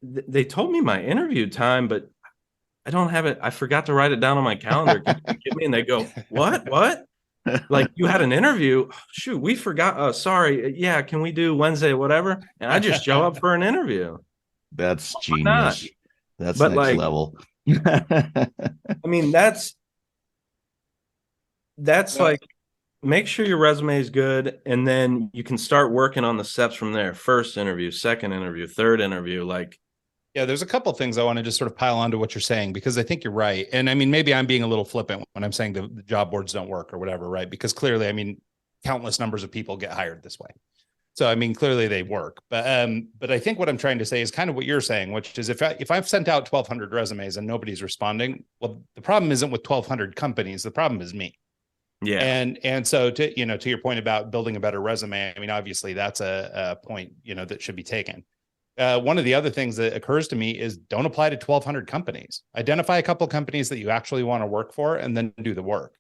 they told me my interview time, but I don't have it. I forgot to write it down on my calendar. Can you give me? And they go, what? Like, you had an interview? Shoot, we forgot. Sorry. Yeah, can we do Wednesday, whatever? And I just show up for an interview. That's genius. Not? That's But next level. I mean, that's like, make sure your resume is good, and then you can start working on the steps from there. First interview, second interview, third interview. Like, yeah, there's a couple of things I want to just sort of pile onto what you're saying, because I think you're right. And I mean, maybe I'm being a little flippant when I'm saying the job boards don't work or whatever, right? Because clearly, I mean, countless numbers of people get hired this way. So, I mean, clearly they work. But I think what I'm trying to say is kind of what you're saying, which is if I've sent out 1,200 resumes and nobody's responding, well, the problem isn't with 1,200 companies. The problem is me. yeah. And so to your point about building a better resume, I mean, obviously that's a point, that should be taken. One of the other things that occurs to me is don't apply to 1,200 companies. Identify a couple of companies that you actually want to work for and then do the work.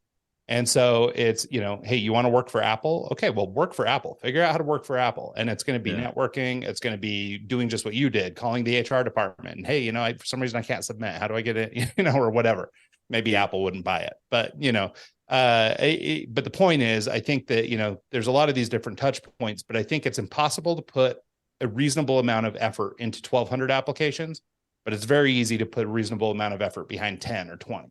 And so it's, hey, you want to work for Apple? Okay, well, work for Apple. Figure out how to work for Apple. And it's going to be networking. It's going to be doing just what you did, calling the HR department. And hey, for some reason I can't submit. How do I get it? Or whatever. Maybe Apple wouldn't buy it. But, but the point is, I think that, there's a lot of these different touch points, but I think it's impossible to put a reasonable amount of effort into 1,200 applications, but it's very easy to put a reasonable amount of effort behind 10 or 20.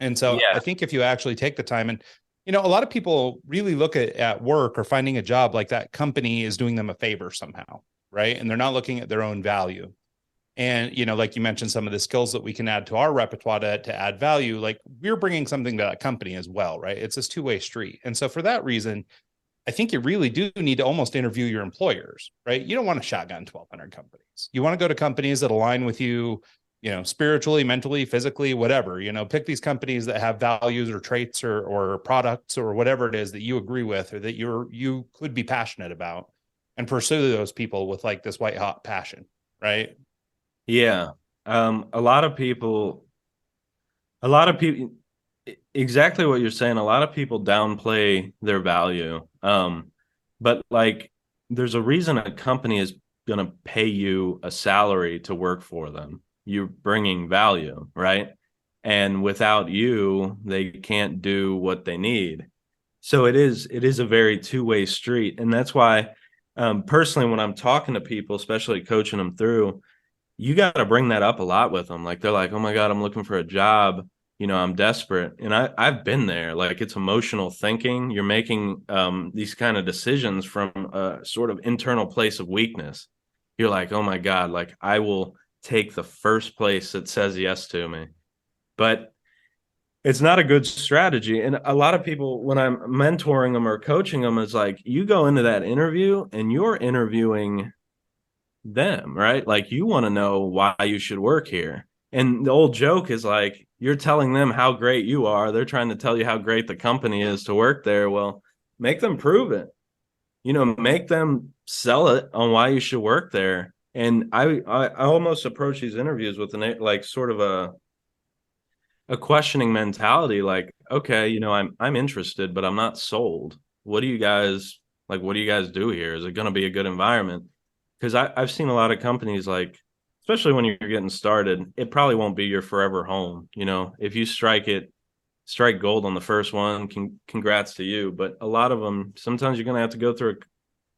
And so I think if you actually take the time and, a lot of people really look at work or finding a job like that company is doing them a favor somehow, right? And they're not looking at their own value. And, like you mentioned, some of the skills that we can add to our repertoire to add value, like we're bringing something to that company as well, right? It's this two-way street. And so for that reason, I think you really do need to almost interview your employers, right? You don't want to shotgun 1,200 companies. You want to go to companies that align with you, spiritually, mentally, physically, whatever. Pick these companies that have values or traits or products or whatever it is that you agree with or that you could be passionate about, and pursue those people with like this white hot passion, right? Yeah. A lot of people, exactly what you're saying. A lot of people downplay their value. But like, there's a reason a company is going to pay you a salary to work for them. You're bringing value, right? And without you, they can't do what they need. So it is a very two-way street. And that's why, personally, when I'm talking to people, especially coaching them through, you got to bring that up a lot with them. Like, they're like, oh my God, I'm looking for a job. I'm desperate. And I've been there. Like, it's emotional thinking. You're making these kind of decisions from a sort of internal place of weakness. You're like, oh my God, like I will take the first place that says yes to me. But it's not a good strategy. And a lot of people, when I'm mentoring them or coaching them, it's like, you go into that interview and you're interviewing them, right? Like, you want to know why you should work here. And the old joke is like, you're telling them how great you are. They're trying to tell you how great the company is to work there. Well, make them prove it. Make them sell it on why you should work there. And I almost approach these interviews with like sort of a questioning mentality. Like, okay, I'm interested, but I'm not sold. What do you guys do here? Is it going to be a good environment? Because I've seen a lot of companies, like, especially when you're getting started, it probably won't be your forever home. If you strike gold on the first one, congrats to you. But a lot of them, sometimes you're going to have to go through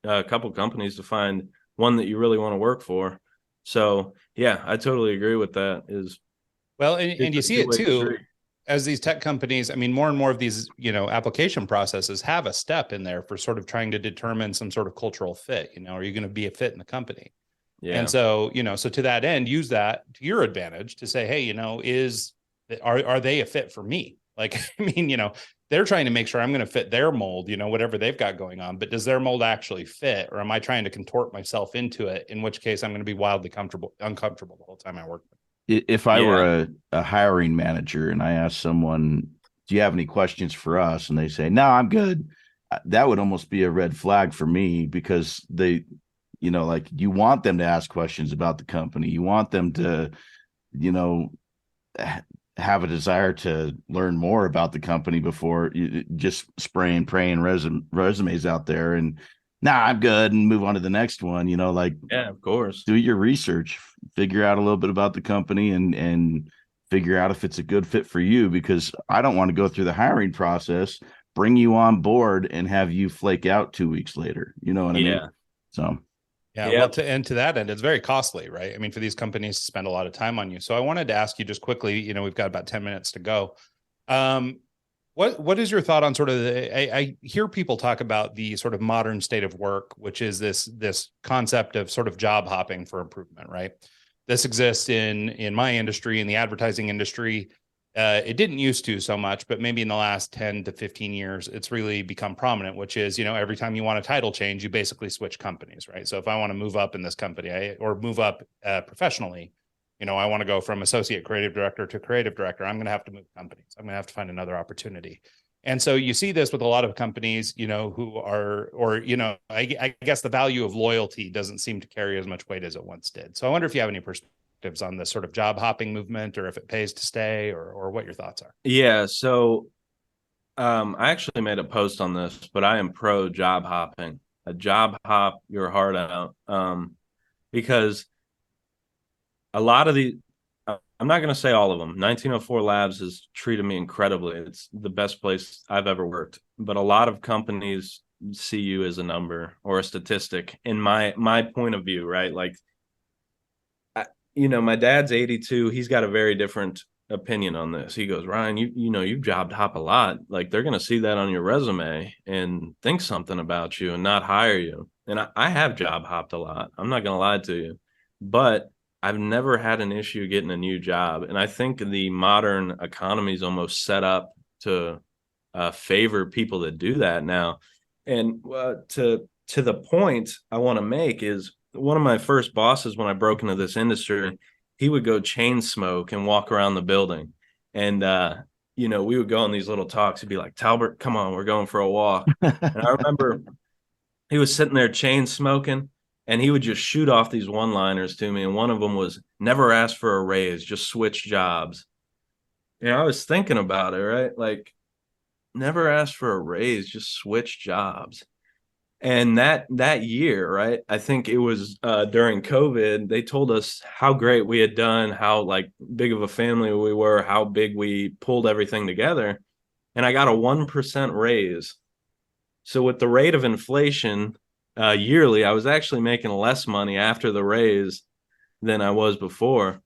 a couple companies to find one that you really want to work for. So yeah, I totally agree with that. And you see it too, as these tech companies. I mean, more and more of these, application processes have a step in there for sort of trying to determine some sort of cultural fit. Are you going to be a fit in the company? Yeah. And so, so to that end, use that to your advantage to say, hey, are they a fit for me? Like, I mean, they're trying to make sure I'm going to fit their mold, whatever they've got going on. But does their mold actually fit, or am I trying to contort myself into it? In which case, I'm going to be wildly uncomfortable the whole time I work. If I were a hiring manager and I asked someone, "Do you have any questions for us?" and they say, "No, I'm good," that would almost be a red flag for me, because they, like, you want them to ask questions about the company. You want them to, have a desire to learn more about the company before you just spraying, praying resumes out there and, "Nah, I'm good," and move on to the next one. Yeah, of course. Do your research, figure out a little bit about the company, and figure out if it's a good fit for you, because I don't want to go through the hiring process, bring you on board, and have you flake out 2 weeks later. You know what I mean? So yeah. Well, to that end, it's very costly, right? I mean, for these companies to spend a lot of time on you. So I wanted to ask you just quickly, we've got about 10 minutes to go. What is your thought on sort of I hear people talk about the sort of modern state of work, which is this concept of sort of job hopping for improvement, right? This exists in my industry, in the advertising industry. It didn't used to so much, but maybe in the last 10 to 15 years, it's really become prominent, which is, every time you want a title change, you basically switch companies, right? So if I want to move up in this company or move up professionally, I want to go from associate creative director to creative director, I'm going to have to move companies. I'm going to have to find another opportunity. And so you see this with a lot of companies, who are, or, I guess the value of loyalty doesn't seem to carry as much weight as it once did. So I wonder if you have any perspectives on this sort of job hopping movement, or if it pays to stay, or what your thoughts are. Yeah. So I actually made a post on this, but I am pro job hopping. A job hop your heart out, because a lot of I'm not going to say all of them. 1904 Labs has treated me incredibly. It's the best place I've ever worked. But a lot of companies see you as a number or a statistic, in my point of view, right? Like, my dad's 82. He's got a very different opinion on this. He goes, "Ryan, you've job hop a lot. Like, they're going to see that on your resume and think something about you and not hire you." And I have job hopped a lot. I'm not going to lie to you, but I've never had an issue getting a new job. And I think the modern economy is almost set up to favor people that do that now. And to the point I want to make is, one of my first bosses, when I broke into this industry, he would go chain smoke and walk around the building. And, we would go on these little talks. He'd be like, "Talbert, come on, we're going for a walk." And I remember he was sitting there chain smoking, and he would just shoot off these one-liners to me. And one of them was, "Never ask for a raise, just switch jobs." I was thinking about it, right? Like, never ask for a raise, just switch jobs. And that year, right, I think it was during COVID, they told us how great we had done, how like big of a family we were, how big we pulled everything together. And I got a 1% raise. So with the rate of inflation yearly, I was actually making less money after the raise than I was before.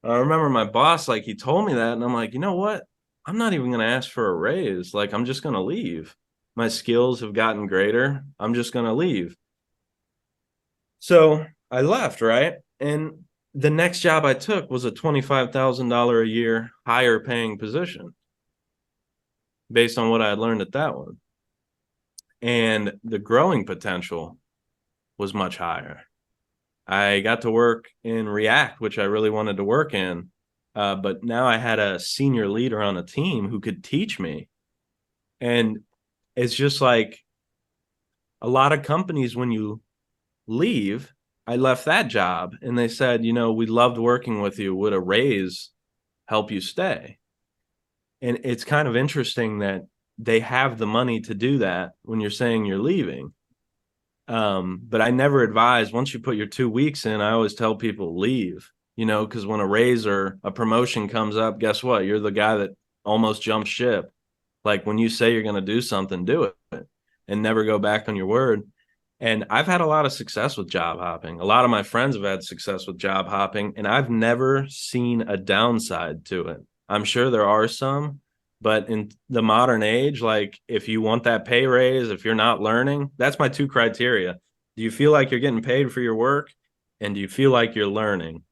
I remember my boss, like, he told me that, and I'm like, you know what? I'm not even going to ask for a raise. Like, I'm just going to leave. My skills have gotten greater. I'm just going to leave. So I left, right? And the next job I took was a $25,000 a year higher paying position based on what I had learned at that one. And the growing potential was much higher. I got to work in React, which I really wanted to work in. But now I had a senior leader on a team who could teach me. And it's just like a lot of companies, when you leave, I left that job and they said, "We loved working with you. Would a raise help you stay?" And it's kind of interesting that they have the money to do that when you're saying you're leaving. But I never advise, once you put your 2 weeks in, I always tell people leave, because when a raise or a promotion comes up, guess what? You're the guy that almost jumped ship. Like, when you say you're going to do something, do it and never go back on your word. And I've had a lot of success with job hopping. A lot of my friends have had success with job hopping, and I've never seen a downside to it. I'm sure there are some, but in the modern age, like, if you want that pay raise, if you're not learning, that's my 2 criteria. Do you feel like you're getting paid for your work? And do you feel like you're learning?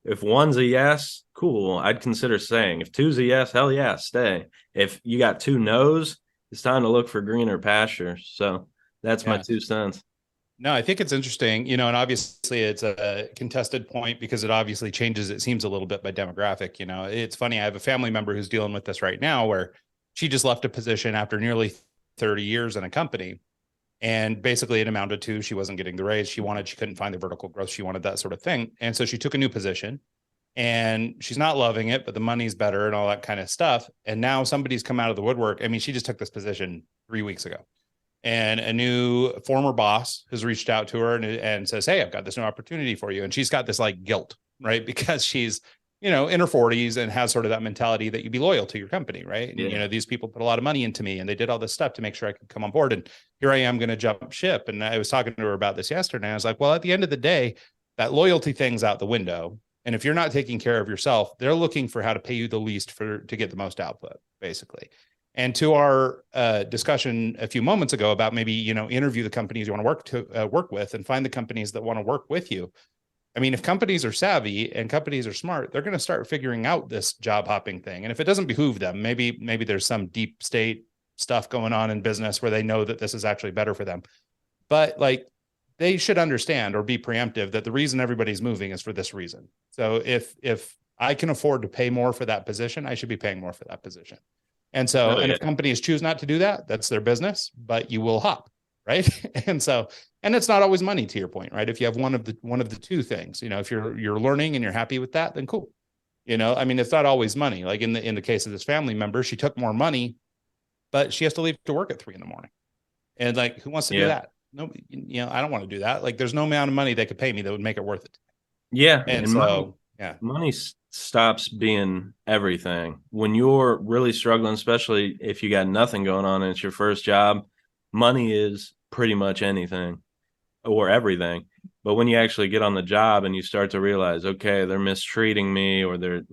If one's a yes, cool, I'd consider staying. If two's a yes, hell yeah, stay. If you got two no's, it's time to look for greener pasture. So that's my 2 cents. No, I think it's interesting, and obviously it's a contested point because it obviously changes, it seems, a little bit by demographic. It's funny. I have a family member who's dealing with this right now where she just left a position after nearly 30 years in a company. And basically it amounted to, she wasn't getting the raise she wanted. She couldn't find the vertical growth she wanted, that sort of thing. And so she took a new position and she's not loving it, but the money's better and all that kind of stuff. And now somebody's come out of the woodwork. I mean, she just took this position 3 weeks ago. And a new former boss has reached out to her and says, hey, I've got this new opportunity for you. And she's got this like guilt, right? Because she's, in her 40s and has sort of that mentality that you be loyal to your company, right? And, these people put a lot of money into me and they did all this stuff to make sure I could come on board. And here I am going to jump ship. And I was talking to her about this yesterday. And I was like, well, at the end of the day, that loyalty thing's out the window. And if you're not taking care of yourself, they're looking for how to pay you the least to get the most output, basically. And to our discussion a few moments ago about maybe, interview the companies you want to work with and find the companies that want to work with you. I mean, if companies are savvy and companies are smart, they're going to start figuring out this job hopping thing. And if it doesn't behoove them, maybe there's some deep state stuff going on in business where they know that this is actually better for them. But like, they should understand or be preemptive that the reason everybody's moving is for this reason. So if I can afford to pay more for that position, I should be paying more for that position. And so, if companies choose not to do that, that's their business, but you will hop, right? And it's not always money, to your point, right? If you have one of the two things, if you're learning and you're happy with that, then cool. I mean, it's not always money. Like in the case of this family member, she took more money, but she has to leave to work at 3 a.m. And like, who wants to do that? Nobody, I don't want to do that. Like, there's no amount of money they could pay me that would make it worth it. Yeah. And so, money stops being everything when you're really struggling, especially if you got nothing going on and it's your first job. Money is pretty much anything or everything. But when you actually get on the job and you start to realize, okay, they're mistreating me, or they're,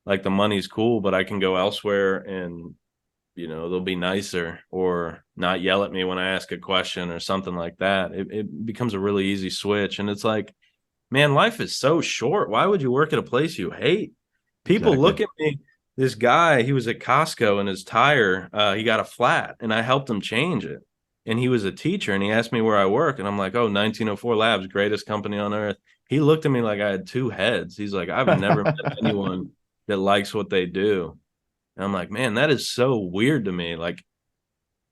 like, the money's cool, but I can go elsewhere and, they'll be nicer or not yell at me when I ask a question or something like that. It becomes a really easy switch. And it's like, man, life is so short. Why would you work at a place you hate? People look at me. This guy, he was at Costco and his tire, he got a flat and I helped him change it. And he was a teacher and he asked me where I work. And I'm like, 1904 Labs, greatest company on earth. He looked at me like I had two heads. He's like, I've never met anyone that likes what they do. And I'm like, man, that is so weird to me. Like,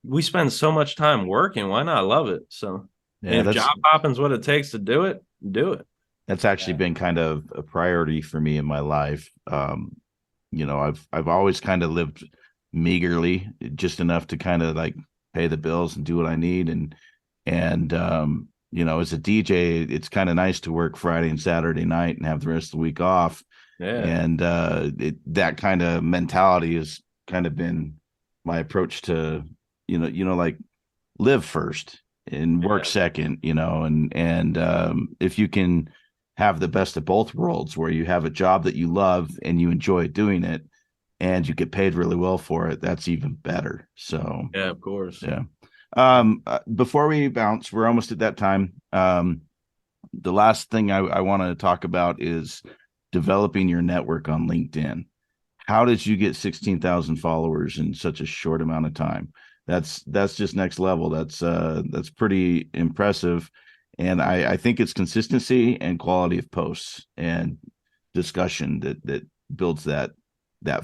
we spend so much time working. Why not love it? So if job hopping's what it takes to do it, do it. That's actually been kind of a priority for me in my life. I've always kind of lived meagerly, just enough to kind of like pay the bills and do what I need. And as a DJ, it's kind of nice to work Friday and Saturday night and have the rest of the week off. Yeah. And that kind of mentality has kind of been my approach to, like, live first and work second, and if you can have the best of both worlds, where you have a job that you love and you enjoy doing it and you get paid really well for it, that's even better. So yeah, of course. Yeah. Before we bounce, we're almost at that time. The last thing I want to talk about is developing your network on LinkedIn. How did you get 16,000 followers in such a short amount of time? That's just next level. That's pretty impressive. And I think it's consistency and quality of posts and discussion that builds that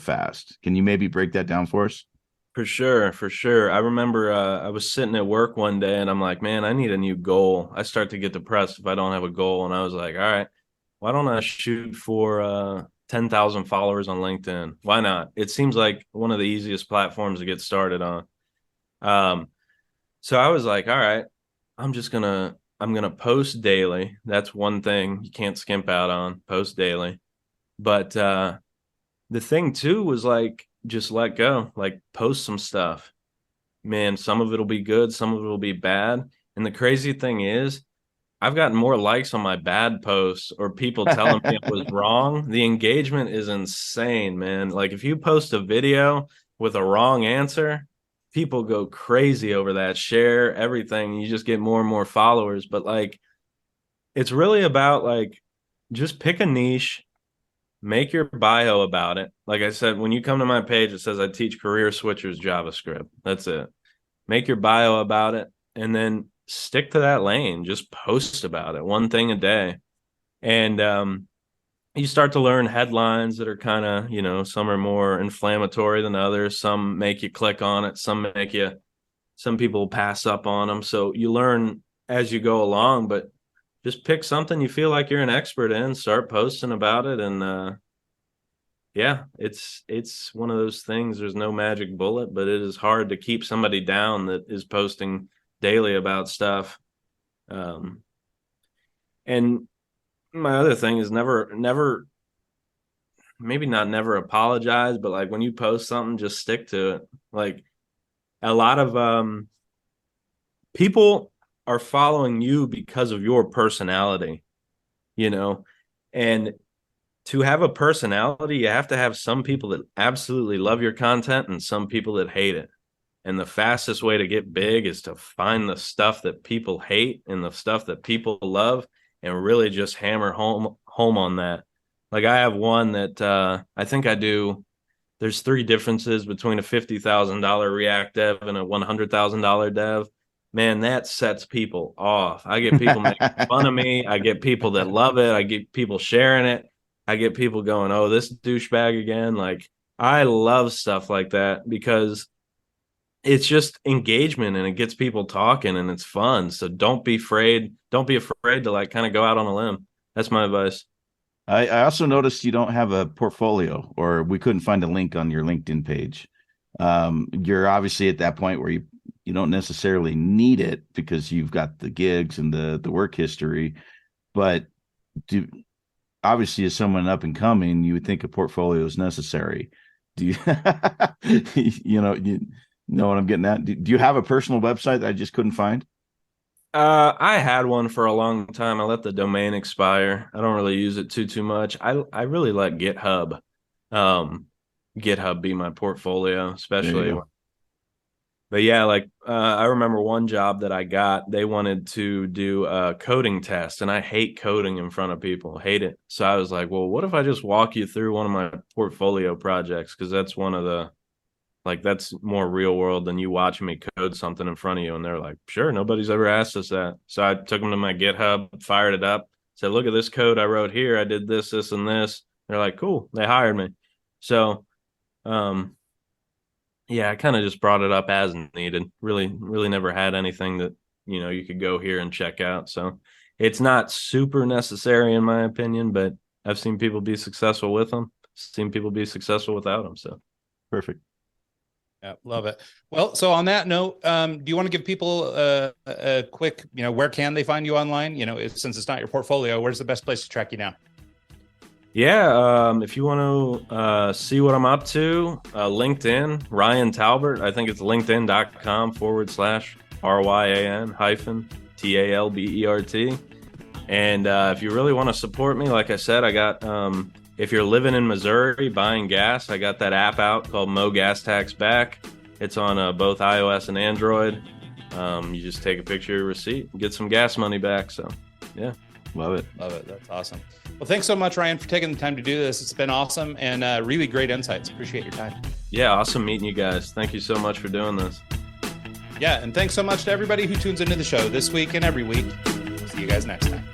fast. Can you maybe break that down for us? For sure. I remember I was sitting at work one day and I'm like, man, I need a new goal. I start to get depressed if I don't have a goal. And I was like, all right, why don't I shoot for 10,000 followers on LinkedIn? Why not? It seems like one of the easiest platforms to get started on. So I was like, all right, I'm going to post daily. That's one thing you can't skimp out on, post daily. But the thing too was like, just let go, like post some stuff. Man, some of it'll be good, some of it will be bad. And the crazy thing is, I've gotten more likes on my bad posts or people telling me it was wrong. The engagement is insane, man. Like, if you post a video with a wrong answer, people go crazy over that, share everything. You just get more and more followers. But like, it's really about like, just pick a niche, make your bio about it. Like I said, when you come to my page, it says I teach career switchers JavaScript. That's it. Make your bio about it and then stick to that lane. Just post about it, one thing a day. And you start to learn headlines that are kind of, you know, some are more inflammatory than others. Some make you click on it. Some people pass up on them. So you learn as you go along, but just pick something you feel like you're an expert in, start posting about it. And yeah, it's one of those things. There's no magic bullet, but it is hard to keep somebody down that is posting daily about stuff. And my other thing is never, maybe not never apologize, but like when you post something, just stick to it. Like a lot of people are following you because of your personality, you know, and to have a personality, you have to have some people that absolutely love your content and some people that hate it. And the fastest way to get big is to find the stuff that people hate and the stuff that people love and really just hammer home on that. Like I have one that I think I do. There's 3 differences between a $50,000 React dev and a $100,000 dev. Man, that sets people off. I get people making fun of me. I get people that love it. I get people sharing it. I get people going, oh, this douchebag again. Like, I love stuff like that because it's just engagement and it gets people talking and it's fun. So don't be afraid. Don't be afraid to like kind of go out on a limb. That's my advice. I also noticed you don't have a portfolio, or we couldn't find a link on your LinkedIn page. You're obviously at that point where you don't necessarily need it because you've got the gigs and the work history, but obviously as someone up and coming, you would think a portfolio is necessary. Do you, you know what I'm getting at? Do you have a personal website that I just couldn't find? I had one for a long time. I let the domain expire. I don't really use it too much. I really let GitHub be my portfolio, especially. But yeah, like I remember one job that I got, they wanted to do a coding test, and I hate coding in front of people, hate it. So I was like, well, what if I just walk you through one of my portfolio projects? Because that's one of the, like, that's more real world than you watching me code something in front of you. And they're like, sure, nobody's ever asked us that. So I took them to my GitHub, fired it up, said, look at this code I wrote here. I did this, this, and this. They're like, cool. They hired me. So, yeah, I kind of just brought it up as needed. Really never had anything that, you know, you could go here and check out. So it's not super necessary in my opinion, but I've seen people be successful with them, seen people be successful without them. So perfect. Yeah, love it. Well, so on that note, do you want to give people a quick, you know, where can they find you online? You know, since it's not your portfolio, where's the best place to track you down? Yeah, if you want to see what I'm up to, LinkedIn, Ryan Talbert. I think it's linkedin.com/RYAN-TALBERT. And if you really want to support me, like I said, I got, if you're living in Missouri buying gas, I got that app out called Mo Gas Tax Back. It's on both iOS and Android. You just take a picture of your receipt and get some gas money back. So, yeah. Love it. Love it. That's awesome. Well, thanks so much, Ryan, for taking the time to do this. It's been awesome and really great insights. Appreciate your time. Yeah, awesome meeting you guys. Thank you so much for doing this. Yeah, and thanks so much to everybody who tunes into the show this week and every week. We'll see you guys next time.